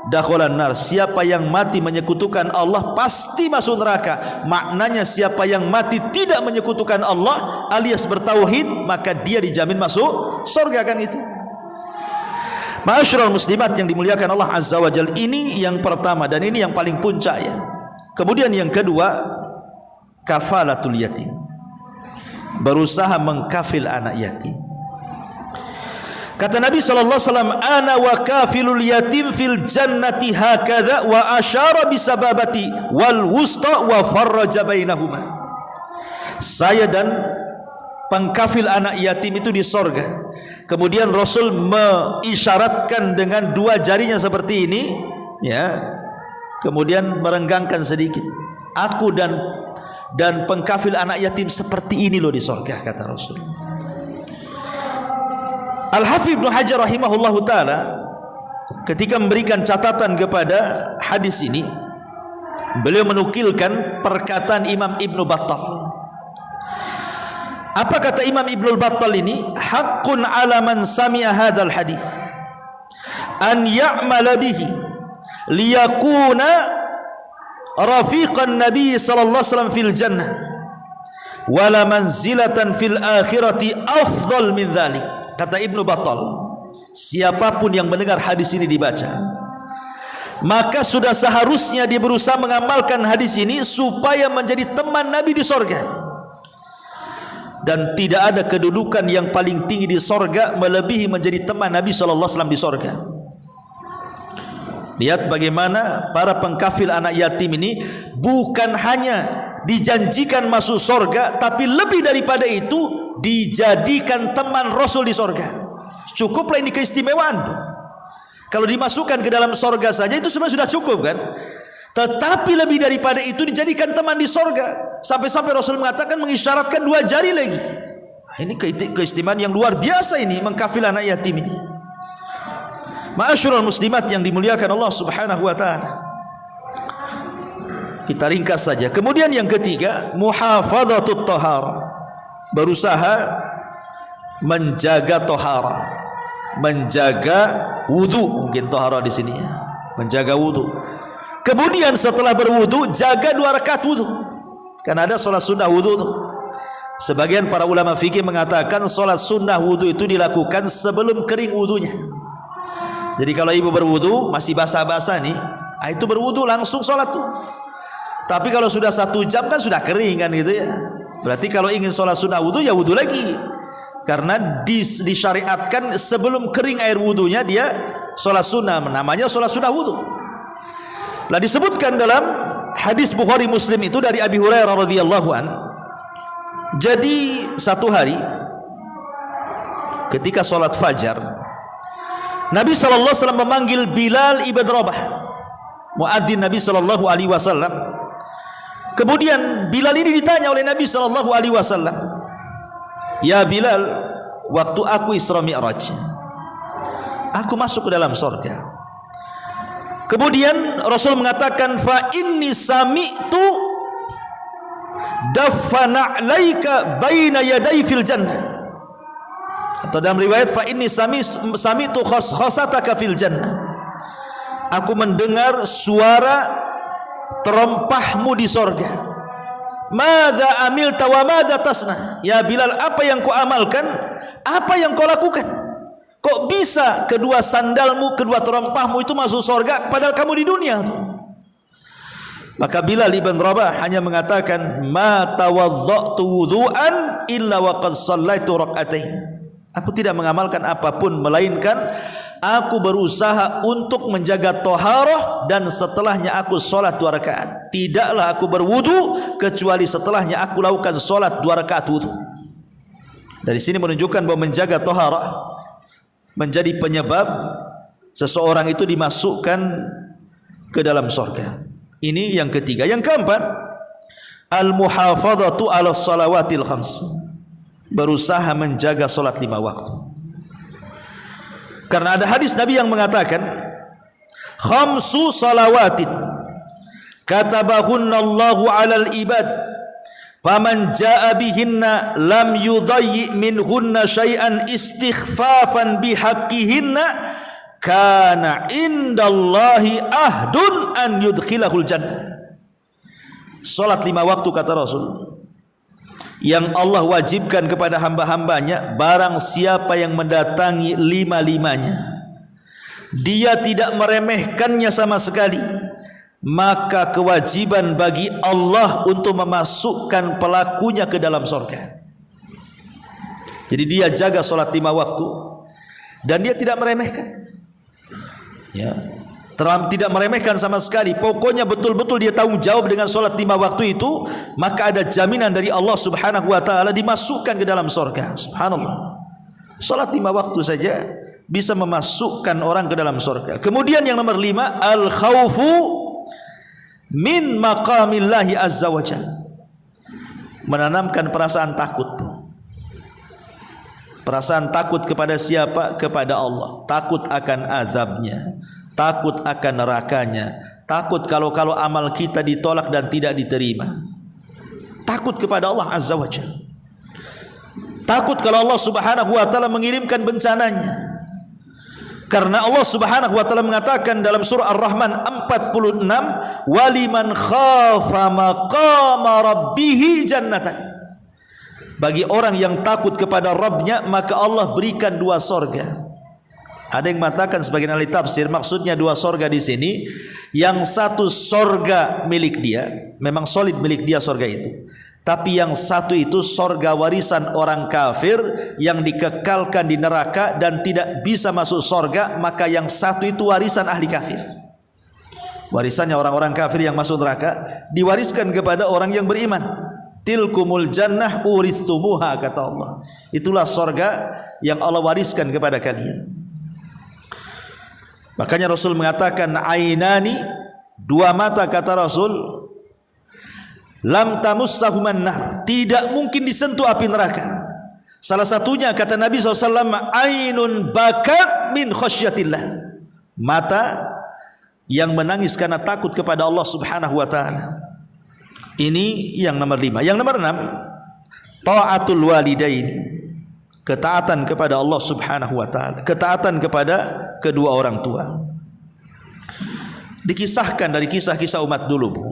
dakhalan nar. Siapa yang mati menyekutukan Allah pasti masuk neraka. Maknanya siapa yang mati tidak menyekutukan Allah alias bertauhid, maka dia dijamin masuk surga, kan itu. Ma'asyiral muslimat yang dimuliakan Allah Azza wa Jalla, ini yang pertama dan ini yang paling puncak ya. Kemudian yang kedua, kafalatul yatim, berusaha mengkafil anak yatim. Kata Nabi sallallahu alaihi wasallam, ana wa kafilul yatim fil jannati hakadha, wa asyara bisababati wal wusta wa farraja bainahuma. Saya dan pengkafil anak yatim itu di sorga. Kemudian Rasul mengisyaratkan dengan dua jarinya seperti ini, ya. Kemudian merenggangkan sedikit. Aku dan pengkafil anak yatim seperti ini loh di sorga, kata Rasul. Al-Hafidz Ibnu Hajar rahimahullahu taala ketika memberikan catatan kepada hadis ini, beliau menukilkan perkataan Imam Ibnu Battal. Apa kata Imam Ibnu Battal ini? Haqqun 'ala man sami'a hadzal hadis an ya'mala bihi liyakuna rafiqan nabi sallallahu alaihi wasallam fil jannah wala manzilatan fil akhirati afdal min dzalik. Kata Ibnu Battal, siapapun yang mendengar hadis ini dibaca, maka sudah seharusnya dia berusaha mengamalkan hadis ini supaya menjadi teman Nabi di sorga. Dan tidak ada kedudukan yang paling tinggi di sorga melebihi menjadi teman Nabi SAW di sorga. Lihat bagaimana para pengkafil anak yatim ini bukan hanya dijanjikan masuk sorga, tapi lebih daripada itu dijadikan teman Rasul di sorga. Cukuplah ini keistimewaan tuh. Kalau dimasukkan ke dalam sorga saja itu sebenarnya sudah cukup kan. Tetapi lebih daripada itu dijadikan teman di sorga. Sampai-sampai Rasul mengatakan, mengisyaratkan 2 jari lagi. Nah, ini keistimewaan yang luar biasa ini mengkafil anak yatim ini. Ma'asyiral muslimat yang dimuliakan Allah Subhanahu wa taala. Kita ringkas saja. Kemudian yang ketiga, muhafadhatut thahara. Berusaha menjaga thahara, menjaga wudu. Mungkin thahara di sini ya. Menjaga wudu. Kemudian setelah berwudu jaga 2 rakaat wudu. Kan ada salat sunnah wudu tuh. Sebagian para ulama fikih mengatakan salat sunnah wudu itu dilakukan sebelum kering wudunya. Jadi kalau ibu berwudu masih basah-basah nih, itu berwudu langsung sholat tuh. Tapi kalau sudah 1 jam kan sudah kering kan gitu ya. Berarti kalau ingin sholat sunnah wudu ya wudu lagi. Karena disyariatkan sebelum kering air wudunya dia sholat sunnah, namanya sholat sunnah wudu. Lah disebutkan dalam hadis Bukhari Muslim itu dari Abi Hurairah radhiyallahu an. Jadi satu hari ketika sholat fajar, Nabi SAW memanggil Bilal ibn Rabah, muadzin Nabi SAW. Kemudian Bilal ini ditanya oleh Nabi SAW, "Ya Bilal, waktu aku Isra Mi'raj, aku masuk ke dalam surga." Kemudian Rasul mengatakan, "Fa inni sami'tu dafana 'alaika baina yaday fil jannah." Atau dalam riwayat, fa inni sami'tu khasataka fil jannah. Aku mendengar suara terompahmu di sorga. Madza amilta wa madza tasna? Ya Bilal, apa yang kau amalkan? Apa yang kau lakukan? Kok bisa kedua sandalmu, kedua terompahmu itu masuk sorga padahal kamu di dunia tuh? Maka Bilal ibn Rabah hanya mengatakan, ma tawadda'tu wudu'an illa wa qad shallaitu rak'atain. Aku tidak mengamalkan apapun melainkan aku berusaha untuk menjaga toharoh dan setelahnya aku sholat 2 rakaat. Tidaklah aku berwudu kecuali setelahnya aku lakukan sholat 2 rakaat wudu. Dari sini menunjukkan bahwa menjaga toharoh menjadi penyebab seseorang itu dimasukkan ke dalam surga. Ini yang ketiga. Yang keempat, al-muhafadhatu 'ala shalawatil khams. Berusaha menjaga salat 5 waktu. Karena ada hadis Nabi yang mengatakan, khamsu salawatin katabahunna Allahu 'alal ibad faman jaa'a bihinna lam yudayyi minhunna syai'an istighfafan bihaqqihinna kana indallahi ahdun an yudkhilahul jannah. Salat 5 waktu kata Rasul yang Allah wajibkan kepada hamba-hambanya, barang siapa yang mendatangi 5-5-nya, dia tidak meremehkannya sama sekali, maka kewajiban bagi Allah untuk memasukkan pelakunya ke dalam surga. Jadi dia jaga salat 5 waktu dan dia tidak meremehkan, ya, tidak meremehkan sama sekali. Pokoknya betul-betul dia tanggung jawab dengan solat 5 waktu itu, maka ada jaminan dari Allah Subhanahu wa taala dimasukkan ke dalam surga. Subhanallah. Solat 5 waktu saja bisa memasukkan orang ke dalam surga. Kemudian yang nomor 5, al khaufu min maqamillahi azza wajalla. Menanamkan perasaan takut. Perasaan takut kepada siapa? Kepada Allah. Takut akan azabnya, takut akan nerakanya, takut kalau amal kita ditolak dan tidak diterima, takut kepada Allah Azza wa Jalla, takut kalau Allah Subhanahu wa taala mengirimkan bencananya. Karena Allah Subhanahu wa taala mengatakan dalam surah Ar-Rahman 46, waliman khafa maqama rabbih jannatan. Bagi orang yang takut kepada Rabbnya, maka Allah berikan 2 sorga. Ada yang mengatakan sebagian ahli tafsir maksudnya 2 sorga di sini, yang satu sorga milik dia, memang solid milik dia sorga itu, tapi yang satu itu sorga warisan orang kafir yang dikekalkan di neraka dan tidak bisa masuk sorga, maka yang satu itu warisan ahli kafir. Warisannya orang-orang kafir yang masuk neraka diwariskan kepada orang yang beriman. Tilkumul jannah uristumuha, kata Allah. Itulah sorga yang Allah wariskan kepada kalian. Makanya Rasul mengatakan ainani, dua mata, kata Rasul, lam tamussahuman nar, tidak mungkin disentuh api neraka. Salah satunya kata Nabi SAW, ainun bakat min khasyatillah, mata yang menangis karena takut kepada Allah Subhanahu wa taala. Ini yang nomor 5. Yang nomor 6, taatul walidaini, ketaatan kepada Allah Subhanahu wa taala, ketaatan kepada kedua orang tua. Dikisahkan dari kisah-kisah umat dulu, Bu.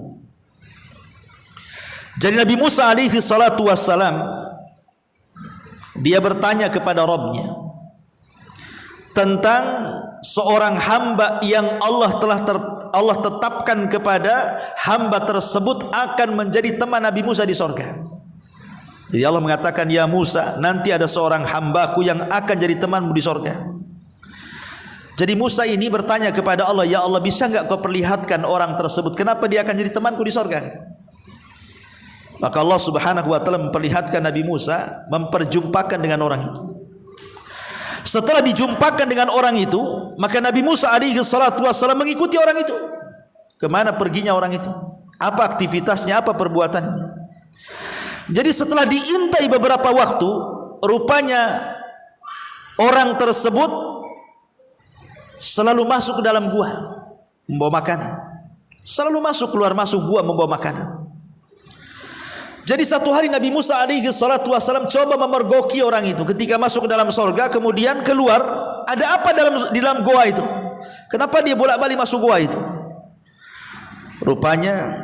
Jadi Nabi Musa alaihi salatu wassalam, dia bertanya kepada Rabbnya tentang seorang hamba yang Allah tetapkan kepada hamba tersebut akan menjadi teman Nabi Musa di sorga. Jadi Allah mengatakan, ya Musa, nanti ada seorang hambaku yang akan jadi temanmu di sorga. Jadi Musa ini bertanya kepada Allah, ya Allah, bisa enggak kau perlihatkan orang tersebut, kenapa dia akan jadi temanku di sorga? Maka Allah Subhanahu wa taala memperlihatkan Nabi Musa, memperjumpakan dengan orang itu. Setelah dijumpakan dengan orang itu, maka Nabi Musa alaihi salatu wassalam mengikuti orang itu. Kemana perginya orang itu? Apa aktivitasnya? Apa perbuatannya? Jadi setelah diintai beberapa waktu, rupanya orang tersebut selalu masuk ke dalam gua membawa makanan. Selalu masuk, keluar masuk gua membawa makanan. Jadi satu hari Nabi Musa alaihi salatu wassalam coba memergoki orang itu ketika masuk ke dalam sorga, kemudian keluar, ada apa di dalam goa itu? Kenapa dia bolak-balik masuk goa itu? Rupanya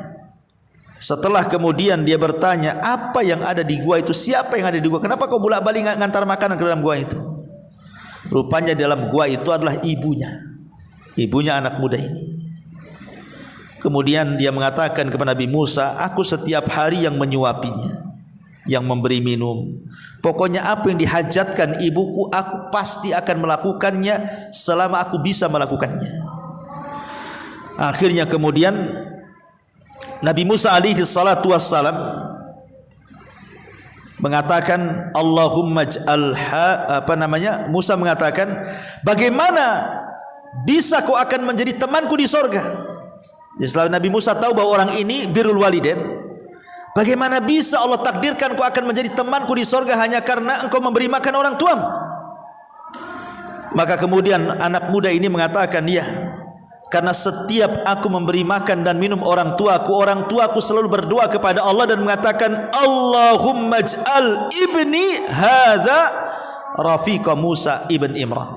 setelah kemudian dia bertanya, apa yang ada di gua itu? Siapa yang ada di gua? Kenapa kau bolak-balik ngantar makanan ke dalam gua itu? Rupanya dalam gua itu adalah ibunya anak muda ini. Kemudian dia mengatakan kepada Nabi Musa, aku setiap hari yang menyuapinya, yang memberi minum. Pokoknya apa yang dihajatkan ibuku, aku pasti akan melakukannya selama aku bisa melakukannya. Akhirnya kemudian Nabi Musa alaihi salatu wassalam mengatakan, Allahumma ij'alha, Musa mengatakan, bagaimana bisa kau akan menjadi temanku di sorga? Jadi setelah Nabi Musa tahu bahwa orang ini birrul walidain, bagaimana bisa Allah takdirkan kau akan menjadi temanku di sorga hanya karena engkau memberi makan orang tuamu? Maka kemudian anak muda ini mengatakan, ya, karena setiap aku memberi makan dan minum orang tuaku selalu berdoa kepada Allah dan mengatakan, Allahumma ij'al ibni hadza rafiqa Musa ibn Imran.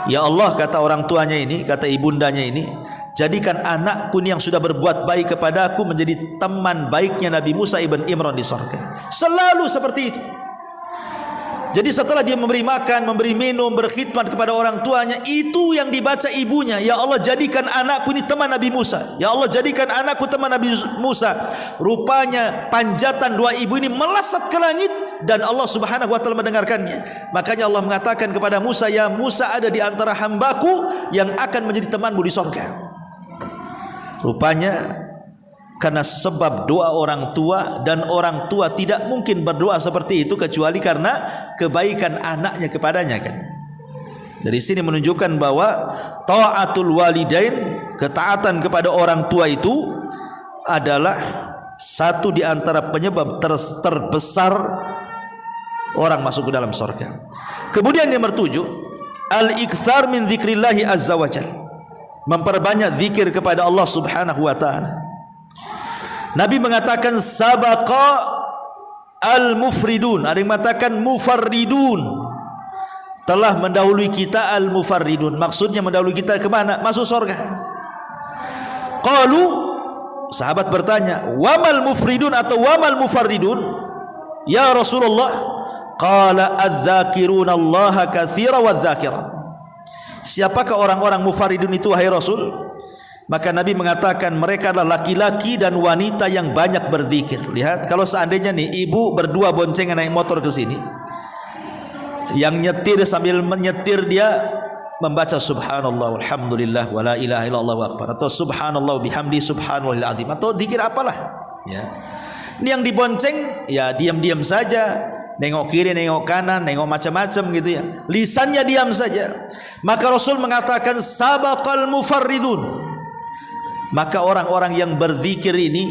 Ya Allah, kata orang tuanya ini, kata ibundanya ini, jadikan anakku yang sudah berbuat baik kepada aku menjadi teman baiknya Nabi Musa ibn Imran di sorga. Selalu seperti itu. Jadi setelah dia memberi makan, memberi minum, berkhidmat kepada orang tuanya, itu yang dibaca ibunya, ya Allah, jadikan anakku ini teman Nabi Musa. Ya Allah, jadikan anakku teman Nabi Musa. Rupanya panjatan dua ibu ini melesat ke langit dan Allah Subhanahu wa taala mendengarkannya. Makanya Allah mengatakan kepada Musa, ya Musa, ada di antara hambaku yang akan menjadi temanmu di sorga. Rupanya karena sebab doa orang tua, dan orang tua tidak mungkin berdoa seperti itu kecuali karena kebaikan anaknya kepadanya, kan. Dari sini menunjukkan bahwa taatul walidain, ketaatan kepada orang tua itu adalah satu di antara penyebab terbesar orang masuk ke dalam surga. Kemudian yang nomor 7, al-iktsar min dzikrillahi azza wajalla, memperbanyak zikir kepada Allah Subhanahu wa taala. Nabi mengatakan sabaqa al-mufridun, ada yang mengatakan mufarridun, telah mendahului kita al-mufarridun, maksudnya mendahului kita ke mana? Masuk surga. Qalu, sahabat bertanya, wamal mufridun atau wamal mufarridun ya Rasulullah? Qala adz-dzakiruna Allah katsira wadz-dzakirat. Siapakah orang-orang mufarridun itu wahai Rasul? Maka Nabi mengatakan mereka adalah laki-laki dan wanita yang banyak berzikir. Lihat, kalau seandainya nih ibu berdua boncengan naik motor ke sini, yang nyetir sambil menyetir dia membaca subhanallah walhamdulillah wala ilaha illallah wa akbar, atau subhanallah bihamdi subhanallahil azim, atau dikir apalah ya. Ini yang dibonceng ya diam-diam saja, nengok kiri, nengok kanan, nengok macam-macam gitu ya. Lisannya diam saja. Maka Rasul mengatakan sabaqal mufarridun. Maka orang-orang yang berzikir ini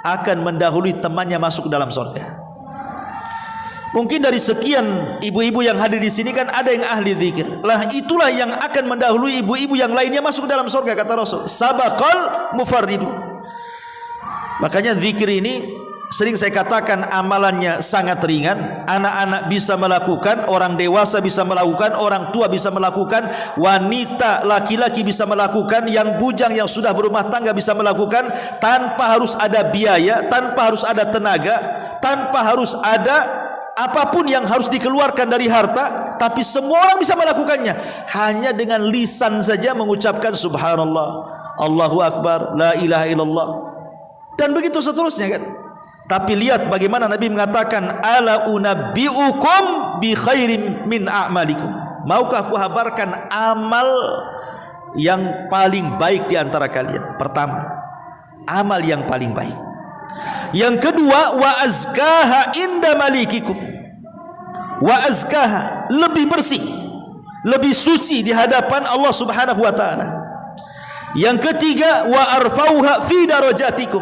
akan mendahului temannya masuk ke dalam surga. Mungkin dari sekian ibu-ibu yang hadir di sini kan ada yang ahli zikir. Lah itulah yang akan mendahului ibu-ibu yang lainnya masuk ke dalam surga, kata Rasul. Sabaqal mufarridun. Makanya zikir ini sering saya katakan amalannya sangat ringan. Anak-anak bisa melakukan, orang dewasa bisa melakukan, orang tua bisa melakukan, wanita, laki-laki bisa melakukan, yang bujang, yang sudah berumah tangga bisa melakukan, tanpa harus ada biaya, tanpa harus ada tenaga, tanpa harus ada apapun yang harus dikeluarkan dari harta, tapi semua orang bisa melakukannya hanya dengan lisan saja mengucapkan subhanallah, Allahu akbar, la ilaha illallah, dan begitu seterusnya kan. Tapi lihat bagaimana Nabi mengatakan ala unabbiukum bi khairim min a'malikum. Maukah aku habarkan amal yang paling baik di antara kalian? Pertama, amal yang paling baik. Yang kedua, wa azkaha inda malikikum. Wa azkaha, lebih bersih, lebih suci di hadapan Allah Subhanahu wa taala. Yang ketiga, wa arfauha fi darajatikum,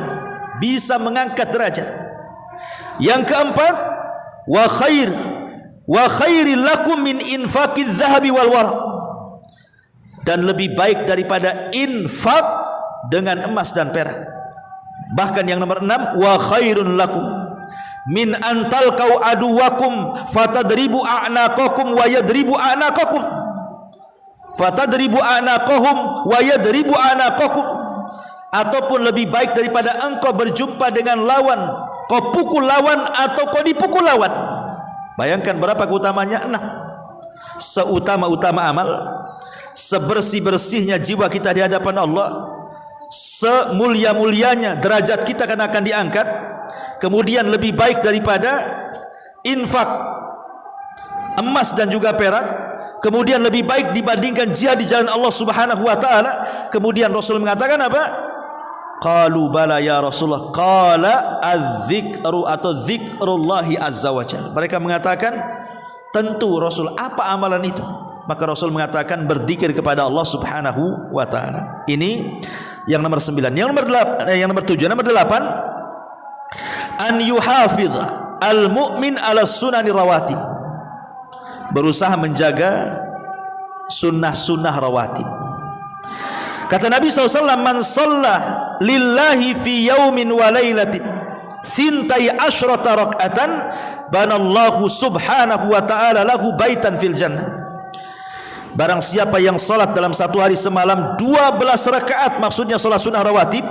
bisa mengangkat derajat. Yang keempat, wa khairil lakum min infaqiz zahabi wal waraq, dan lebih baik daripada infak dengan emas dan perak. Bahkan yang nomor 6, wa khairun lakum min antal kau aduwakum fatadribu a'naqakum wa yadribu a'naqakum, fatadribu a'naqahum wa yadribu a'naqakum. Ataupun lebih baik daripada engkau berjumpa dengan lawan, kau pukul lawan atau kau dipukul lawan. Bayangkan berapa keutamanya? 6. Seutama-utama amal, sebersih-bersihnya jiwa kita di hadapan Allah, semulia-mulianya derajat kita akan diangkat, kemudian lebih baik daripada infak emas dan juga perak, kemudian lebih baik dibandingkan jihad di jalan Allah Subhanahu wa taala. Kemudian Rasul mengatakan apa? Qalu bala ya Rasulullah, qala az-zikru atau zikrullahi azza wajalla. Mereka mengatakan, tentu Rasul, apa amalan itu? Maka Rasul mengatakan berzikir kepada Allah Subhanahu wa taala. Ini yang nomor 9. Yang nomor 7, nomor 8, an yuhafidh al-mu'min ala sunani rawatib. Berusaha menjaga sunnah-sunnah rawatib. Kata Nabi SAW, man shalla lillahi fi yaumin wa lailatin sintai asyrata rak'atan banallahu subhanahu wa ta'ala lahu baitan fil jannah. Barang siapa yang salat dalam satu hari semalam 12 rakaat, maksudnya salat sunnah rawatib,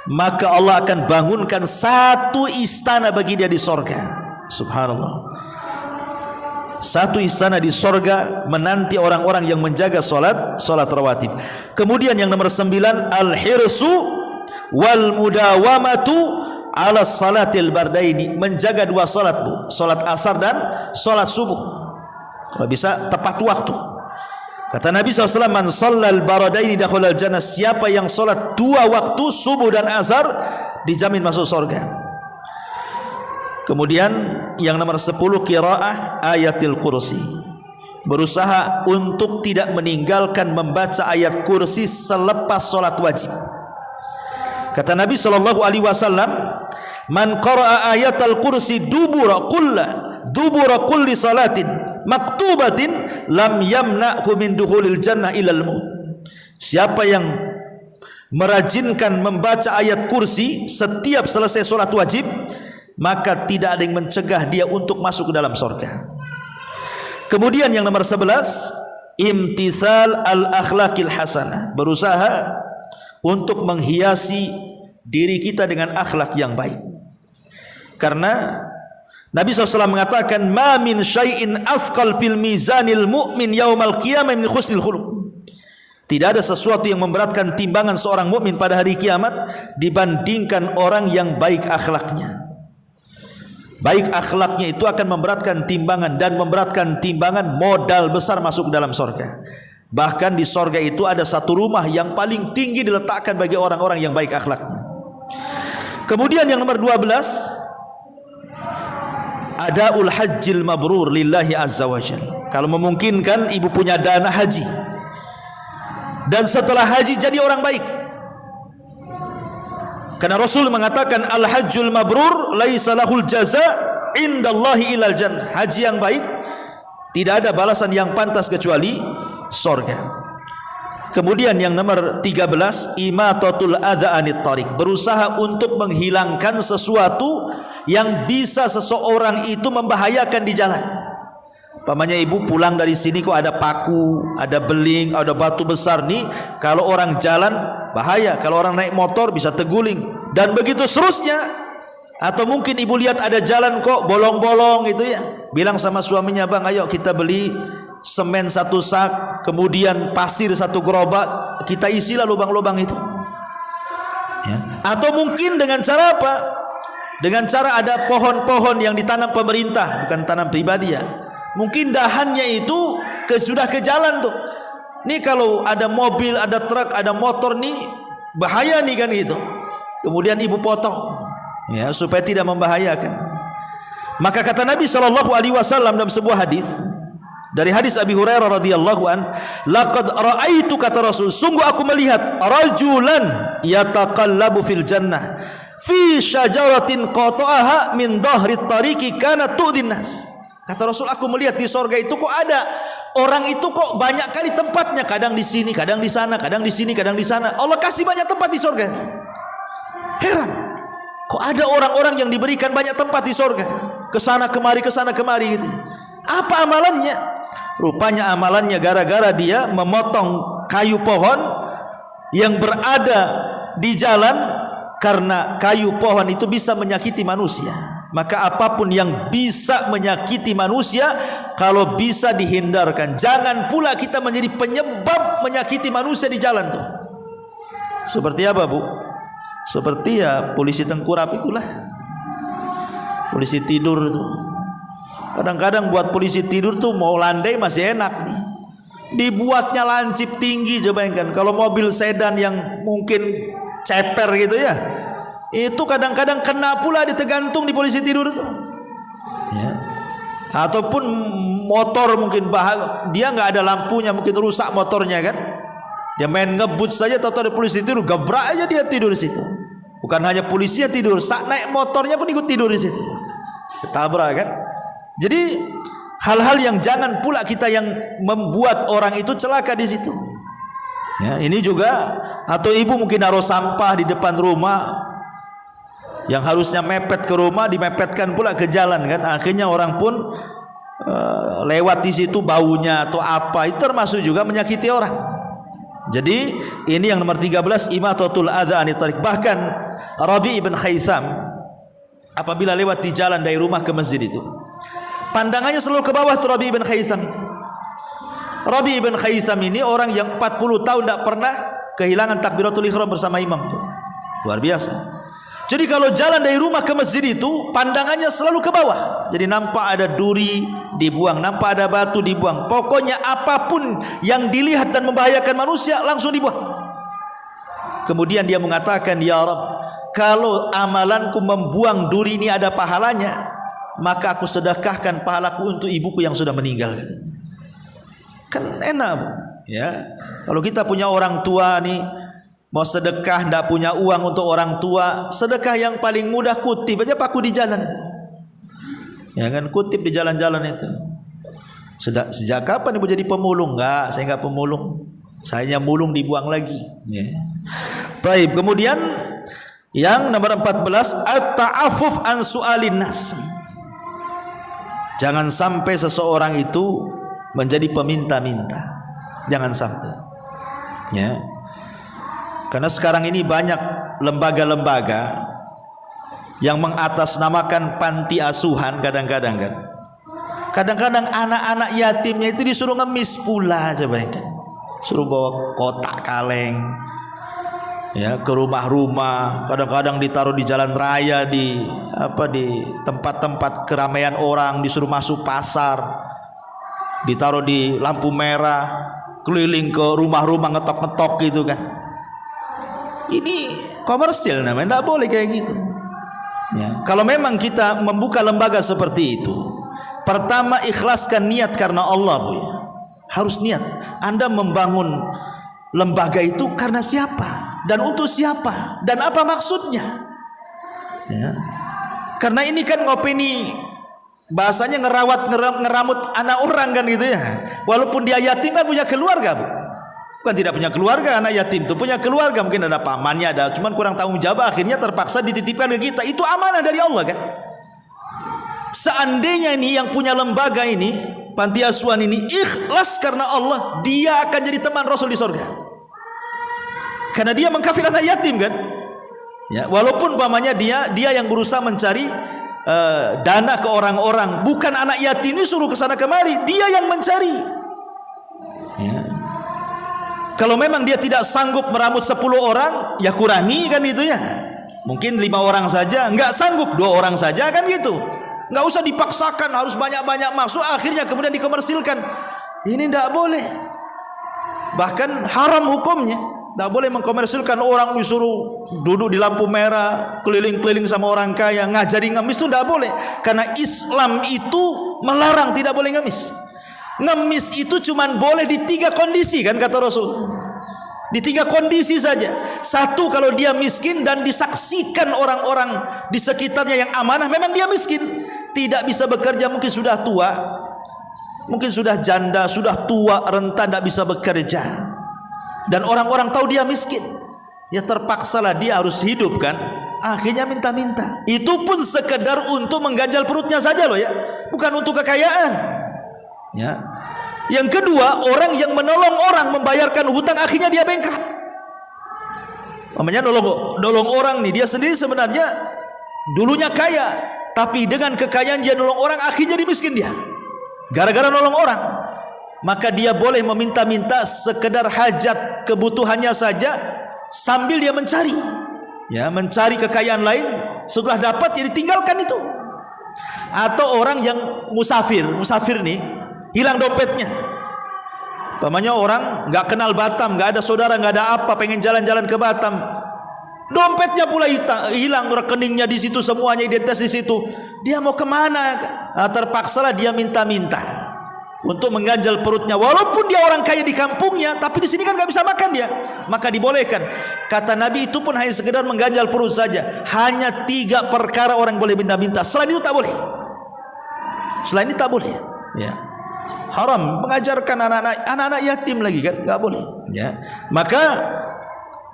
maka Allah akan bangunkan satu istana bagi dia di sorga. Subhanallah. Satu istana di sorga menanti orang-orang yang menjaga salat rawatib. Kemudian yang nomor 9, al-hirsu wal mudawamatu ala salatil bardaini, menjaga 2 salat, Bu, salat asar dan salat subuh. Kalau bisa tepat waktu. Kata Nabi SAW, man shallal baradaini dakhulal jannah, siapa yang salat 2 waktu subuh dan asar dijamin masuk surga. Kemudian yang nomor 10, qiraah ayatil kursi. Berusaha untuk tidak meninggalkan membaca ayat kursi selepas salat wajib. Kata Nabi SAW, man qara'a ayatal kursi dubura kulli salatin maktubatin lam yamna'hu min dukhulil jannah ilal maut. Siapa yang merajinkan membaca ayat kursi setiap selesai salat wajib, maka tidak ada yang mencegah dia untuk masuk ke dalam surga. Kemudian yang nomor 11, imtithal al-akhlaqil hasanah. Berusaha untuk menghiasi diri kita dengan akhlak yang baik. Karena Nabi SAW mengatakan, ma min syai'in athqal fil mizanil mu'min yaumal qiyamah min husnil khuluq. Tidak ada sesuatu yang memberatkan timbangan seorang mukmin pada hari kiamat dibandingkan orang yang baik akhlaknya. Baik akhlaknya itu akan memberatkan timbangan, dan memberatkan timbangan modal besar masuk dalam surga. Bahkan di sorga itu ada satu rumah yang paling tinggi diletakkan bagi orang-orang yang baik akhlaknya. Kemudian yang nomor 12, adaul hajjil mabrur lillahi azza wa jalla. Kalau memungkinkan ibu punya dana haji, dan setelah haji jadi orang baik. Karena Rasul mengatakan al hajjul mabrur laisa lahul jaza indallahi ilal jannah. Haji yang baik tidak ada balasan yang pantas kecuali sorga. Kemudian yang nomor 13, imatatul adza anit tariq, berusaha untuk menghilangkan sesuatu yang bisa seseorang itu membahayakan di jalan. Pamannya ibu pulang dari sini kok ada paku, ada beling, ada batu besar nih. Kalau orang jalan bahaya, kalau orang naik motor bisa terguling, dan begitu seterusnya. Atau mungkin ibu lihat ada jalan kok bolong-bolong gitu ya, bilang sama suaminya, bang ayo kita beli semen 1 sak, kemudian pasir 1 gerobak, kita isilah lubang-lubang itu ya. Atau mungkin dengan cara apa? Dengan cara ada pohon-pohon yang ditanam pemerintah, bukan tanam pribadi ya. Mungkin dahannya itu sudah ke jalan tuh. Nih kalau ada mobil, ada truk, ada motor nih bahaya nih kan gitu. Kemudian ibu potong ya supaya tidak membahayakan. Maka kata Nabi SAW dalam sebuah hadis, dari hadis Abi Hurairah radhiyallahu an, laqad ra'aitu, kata Rasul, sungguh aku melihat rajulan yataqallabu fil jannah fi syajaratin qata'aha min dhahri tariqi kana tu'dhin nas. Kata Rasul, aku melihat di sorga itu kok ada orang itu kok banyak kali tempatnya, kadang di sini, kadang di sana, kadang di sini, kadang di sana. Allah kasih banyak tempat di sorga itu. Heran, kok ada orang-orang yang diberikan banyak tempat di sorga, kesana kemari gitu. Apa amalannya? Rupanya amalannya gara-gara dia memotong kayu pohon yang berada di jalan, karena kayu pohon itu bisa menyakiti manusia. Maka apapun yang bisa menyakiti manusia, kalau bisa dihindarkan. Jangan pula kita menjadi penyebab menyakiti manusia di jalan tuh. Seperti apa bu? Seperti ya polisi tengkurap itulah. Polisi tidur tuh. Kadang-kadang buat polisi tidur tuh mau landai masih enak nih. Dibuatnya lancip tinggi, coba bayangkan. Kalau mobil sedan yang mungkin ceper gitu ya, itu kadang-kadang kena pula ditergantung di polisi tidur itu ya. Ataupun motor mungkin dia nggak ada lampunya, mungkin rusak motornya kan, dia main ngebut saja, tahu-tahu ada polisi tidur, gebrak aja dia tidur di situ. Bukan hanya polisinya tidur, saat naik motornya pun ikut tidur di situ, ketabrak kan. Jadi hal-hal yang jangan pula kita yang membuat orang itu celaka di situ ya. Ini juga, atau ibu mungkin naruh sampah di depan rumah, yang harusnya mepet ke rumah dimepetkan pula ke jalan kan. Akhirnya orang pun lewat di situ baunya atau apa, itu termasuk juga menyakiti orang. Jadi ini yang nomor 13, imatatul adza anit tariq. Bahkan Rabi' ibn Khaitham apabila lewat di jalan dari rumah ke masjid itu, pandangannya selalu ke bawah tuh Rabi' ibn Khaitham itu. Rabi' ibn Khaitham ini orang yang 40 tahun tidak pernah kehilangan takbiratul ihram bersama imam tuh. Luar biasa. Jadi kalau jalan dari rumah ke masjid itu pandangannya selalu ke bawah. Jadi nampak ada duri dibuang, nampak ada batu dibuang. Pokoknya apapun yang dilihat dan membahayakan manusia langsung dibuang. Kemudian dia mengatakan, ya Rabb, kalau amalanku membuang duri ini ada pahalanya, maka aku sedekahkan pahalaku untuk ibuku yang sudah meninggal. Kan enak bu ya. Kalau kita punya orang tua nih, mau sedekah tidak punya uang untuk orang tua, sedekah yang paling mudah kutip aja paku di jalan ya kan, kutip di jalan-jalan itu. Sejak kapan ibu jadi pemulung? Enggak, saya enggak pemulung, saya mulung dibuang lagi ya. Baik, kemudian yang nomor 14, at-ta'affuf an su'alin nas. Jangan sampai seseorang itu menjadi peminta-minta, jangan sampai ya. Karena sekarang ini banyak lembaga-lembaga yang mengatasnamakan panti asuhan. Kadang-kadang kan, kadang-kadang anak-anak yatimnya itu disuruh ngemis pula, coba kan, suruh bawa kotak kaleng ya ke rumah-rumah. Kadang-kadang ditaruh di jalan raya, di tempat-tempat keramaian orang, disuruh masuk pasar, ditaruh di lampu merah keliling ke rumah-rumah ngetok-ngetok gitu kan. Ini komersil namanya, tidak boleh kayak gitu. Ya. Kalau memang kita membuka lembaga seperti itu, pertama ikhlaskan niat karena Allah, Bu. Ya. Harus niat. Anda membangun lembaga itu karena siapa dan untuk siapa dan apa maksudnya? Ya. Karena ini kan ngopeni, bahasanya ngeramut anak orang kan gitu ya. Walaupun dia yatim kan punya keluarga, Bu. Bukan tidak punya keluarga, anak yatim itu punya keluarga, mungkin ada pamannya, ada, cuman kurang tanggung jawab, akhirnya terpaksa dititipkan ke kita. Itu amanah dari Allah kan. Seandainya ini yang punya lembaga ini, panti asuhan ini ikhlas karena Allah, dia akan jadi teman Rasul di surga. Karena dia mengkafil anak yatim kan. Ya, walaupun pamannya dia yang berusaha mencari dana ke orang-orang, bukan anak yatim ini suruh ke sana kemari, dia yang mencari. Ya. Kalau memang dia tidak sanggup meramut 10 orang, ya kurangi kan itu ya. Mungkin 5 orang saja, enggak sanggup 2 orang saja kan gitu. Enggak usah dipaksakan harus banyak-banyak masuk, akhirnya kemudian dikomersilkan. Ini enggak boleh. Bahkan haram hukumnya. Enggak boleh mengkomersilkan orang, disuruh duduk di lampu merah, keliling-keliling sama orang kaya, ngajari ngemis itu enggak boleh. Karena Islam itu melarang tidak boleh ngemis. Ngemis itu cuman boleh di 3 kondisi kan kata Rasul. Di 3 kondisi saja. 1, kalau dia miskin dan disaksikan orang-orang di sekitarnya yang amanah, memang dia miskin, tidak bisa bekerja, mungkin sudah tua, mungkin sudah janda, sudah tua, rentan, tidak bisa bekerja, dan orang-orang tahu dia miskin, ya terpaksalah dia harus hidup kan. Akhirnya minta-minta. Itu pun sekedar untuk mengganjal perutnya saja loh ya, bukan untuk kekayaan. Ya. Yang kedua, orang yang menolong orang membayarkan hutang, akhirnya dia bankrupt. Namanya nolong orang nih, dia sendiri sebenarnya dulunya kaya, tapi dengan kekayaan dia nolong orang, akhirnya jadi miskin dia. Gara-gara nolong orang, maka dia boleh meminta-minta sekedar hajat kebutuhannya saja sambil dia mencari. Ya, mencari kekayaan lain, setelah dapat ya ditinggalkan itu. Atau orang yang musafir nih, hilang dompetnya. Pamannya orang nggak kenal Batam, nggak ada saudara, nggak ada apa, pengen jalan-jalan ke Batam, dompetnya pula hilang, rekeningnya di situ, semuanya identitas di situ. Dia mau kemana? Nah, terpaksalah dia minta-minta untuk mengganjal perutnya. Walaupun dia orang kaya di kampungnya, tapi di sini kan nggak bisa makan dia, maka dibolehkan. Kata Nabi itu pun hanya sekedar mengganjal perut saja. Hanya 3 perkara orang boleh minta-minta. Selain itu tak boleh. Selain itu tak boleh. Ya. Haram mengajarkan anak-anak yatim lagi kan, nggak boleh. Ya. Maka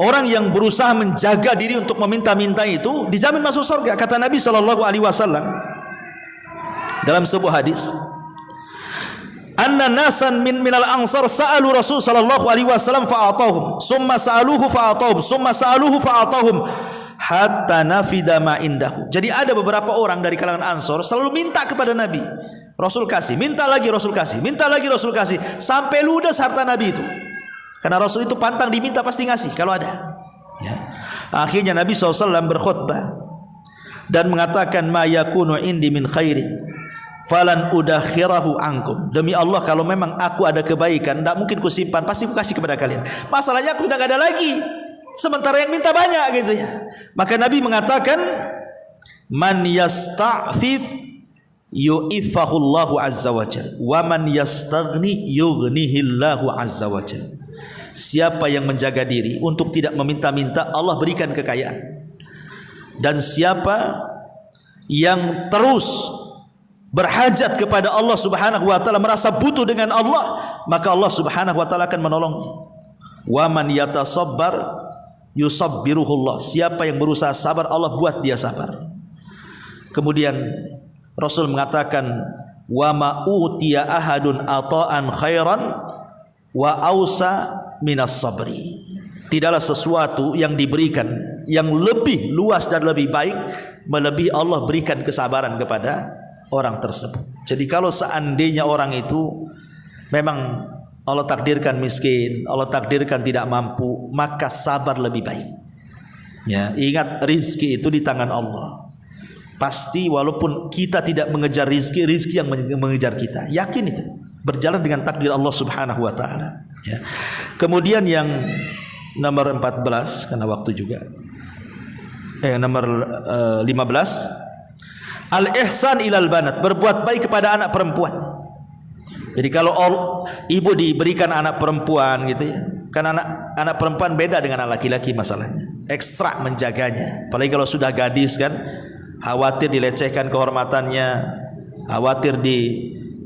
orang yang berusaha menjaga diri untuk meminta-minta itu dijamin masuk surga. Kata Nabi SAW dalam sebuah hadis, anna nasan minal ansar sa'alu Rasul sallallahu alaihi wasallam fa'atahum, summa sa'aluhu fa'atahum, summa sa'aluhu fa'atahum, hatta nafida ma indahu. Jadi ada beberapa orang dari kalangan Ansor selalu minta kepada Nabi, Rasul kasih, minta lagi Rasul kasih, minta lagi Rasul kasih, sampai ludes harta Nabi itu. Karena Rasul itu pantang diminta pasti ngasih kalau ada. Ya. Akhirnya Nabi SAW berkhutbah dan mengatakan, ma yakunu indi min khairin falan udakhirahu ankum. Demi Allah, kalau memang aku ada kebaikan, tidak mungkin ku simpan, pasti ku kasih kepada kalian. Masalahnya aku sudah tidak ada lagi, sementara yang minta banyak gitu ya. Maka Nabi mengatakan, man yasta'fif yu'ifahullahu azza wa jal, wa man yastaghni yughnihillahu azza wa jal. Siapa yang menjaga diri untuk tidak meminta-minta, Allah berikan kekayaan. Dan siapa yang terus berhajat kepada Allah Subhanahu wa taala, merasa butuh dengan Allah, maka Allah Subhanahu wa taala akan menolongnya. Wa man yatasabbar yusabbiruhullah. Siapa yang berusaha sabar, Allah buat dia sabar. Kemudian Rasul mengatakan, wa ma utiya ahadun ata'an khairan wa ausa minas sabri. Tidaklah sesuatu yang diberikan yang lebih luas dan lebih baik melebihi Allah berikan kesabaran kepada orang tersebut. Jadi kalau seandainya orang itu memang Allah takdirkan miskin, Allah takdirkan tidak mampu, maka sabar lebih baik. Ya, ingat rizki itu di tangan Allah. Pasti walaupun kita tidak mengejar rizki, rizki yang mengejar kita. Yakin itu. Berjalan dengan takdir Allah Subhanahu wa ta'ala. Ya. Kemudian yang nomor 14 karena waktu juga. Nomor 15, al-ihsan ilal banat, berbuat baik kepada anak perempuan. Jadi kalau ibu diberikan anak perempuan gitu ya, kan anak perempuan beda dengan anak laki-laki masalahnya. Ekstra menjaganya. Apalagi kalau sudah gadis kan, khawatir dilecehkan kehormatannya, khawatir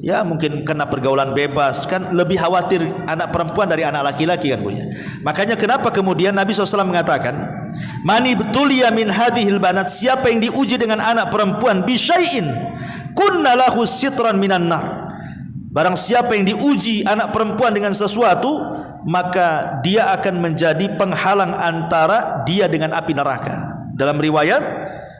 ya mungkin kena pergaulan bebas, kan lebih khawatir anak perempuan dari anak laki-laki kan punya. Makanya kenapa kemudian Nabi SAW mengatakan, mani betulia min hadhil banat, siapa yang diuji dengan anak perempuan bisyai'in kunna lahu sitran minan nar, barang siapa yang diuji anak perempuan dengan sesuatu, maka dia akan menjadi penghalang antara dia dengan api neraka. Dalam riwayat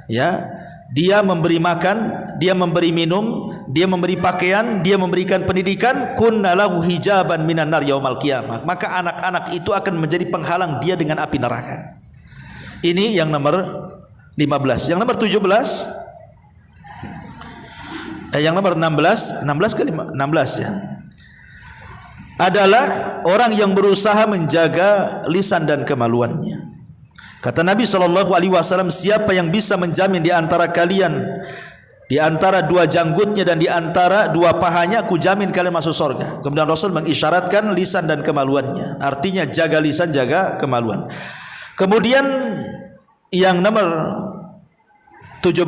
ya, dia memberi makan, dia memberi minum, dia memberi pakaian, dia memberikan pendidikan, kunna lahu hijaban minan nar yaumal qiyamah, maka anak-anak itu akan menjadi penghalang dia dengan api neraka. Ini yang nomor 15. Yang nomor 17, yang nomor 16 ke 16 ya, adalah orang yang berusaha menjaga lisan dan kemaluannya. Kata Nabi SAW, siapa yang bisa menjamin di antara kalian, di antara dua janggutnya dan di antara dua pahanya, aku jamin kalian masuk surga. Kemudian Rasul mengisyaratkan lisan dan kemaluannya, artinya jaga lisan, jaga kemaluan. Kemudian yang nomor 17,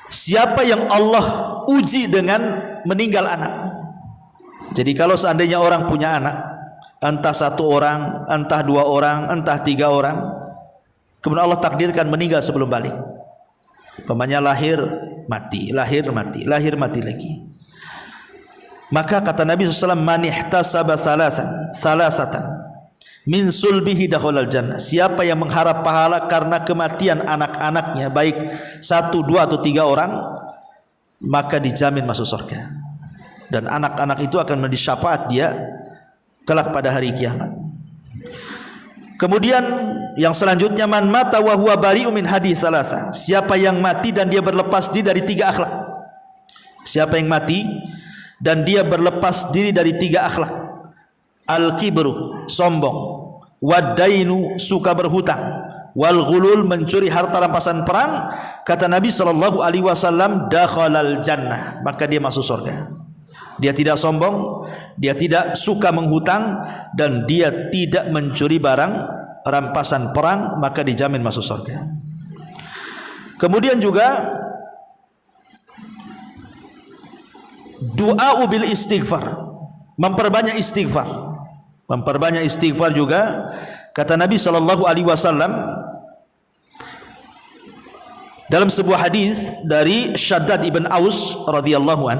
siapa yang Allah uji dengan meninggal anak. Jadi kalau seandainya orang punya anak, entah satu orang, entah dua orang, entah tiga orang, kemudian Allah takdirkan meninggal sebelum balik, umpamanya lahir mati, lahir mati, lahir mati lagi, maka kata Nabi SAW, man ihtasaba thalathatan min sulbihi dakhulal jannah, siapa yang mengharap pahala karena kematian anak-anaknya, baik satu, dua atau tiga orang, maka dijamin masuk surga. Dan anak-anak itu akan menjadi syafaat dia kelak pada hari kiamat. Kemudian yang selanjutnya, man mata wa huwa bari'u min hadis thalatha, siapa yang mati dan dia berlepas diri dari tiga akhlak. Siapa yang mati dan dia berlepas diri dari tiga akhlak: al-kibru, sombong, wad-dainu, suka berhutang, wal ghulul, mencuri harta rampasan perang, kata Nabi SAW, dakhalal jannah, maka dia masuk surga. Dia tidak sombong, dia tidak suka menghutang, dan dia tidak mencuri barang rampasan perang, maka dijamin masuk surga. Kemudian juga doa bil istighfar, memperbanyak istighfar. Memperbanyak istighfar juga, kata Nabi SAW dalam sebuah hadis dari Shaddad ibn Aus radhiyallahu an,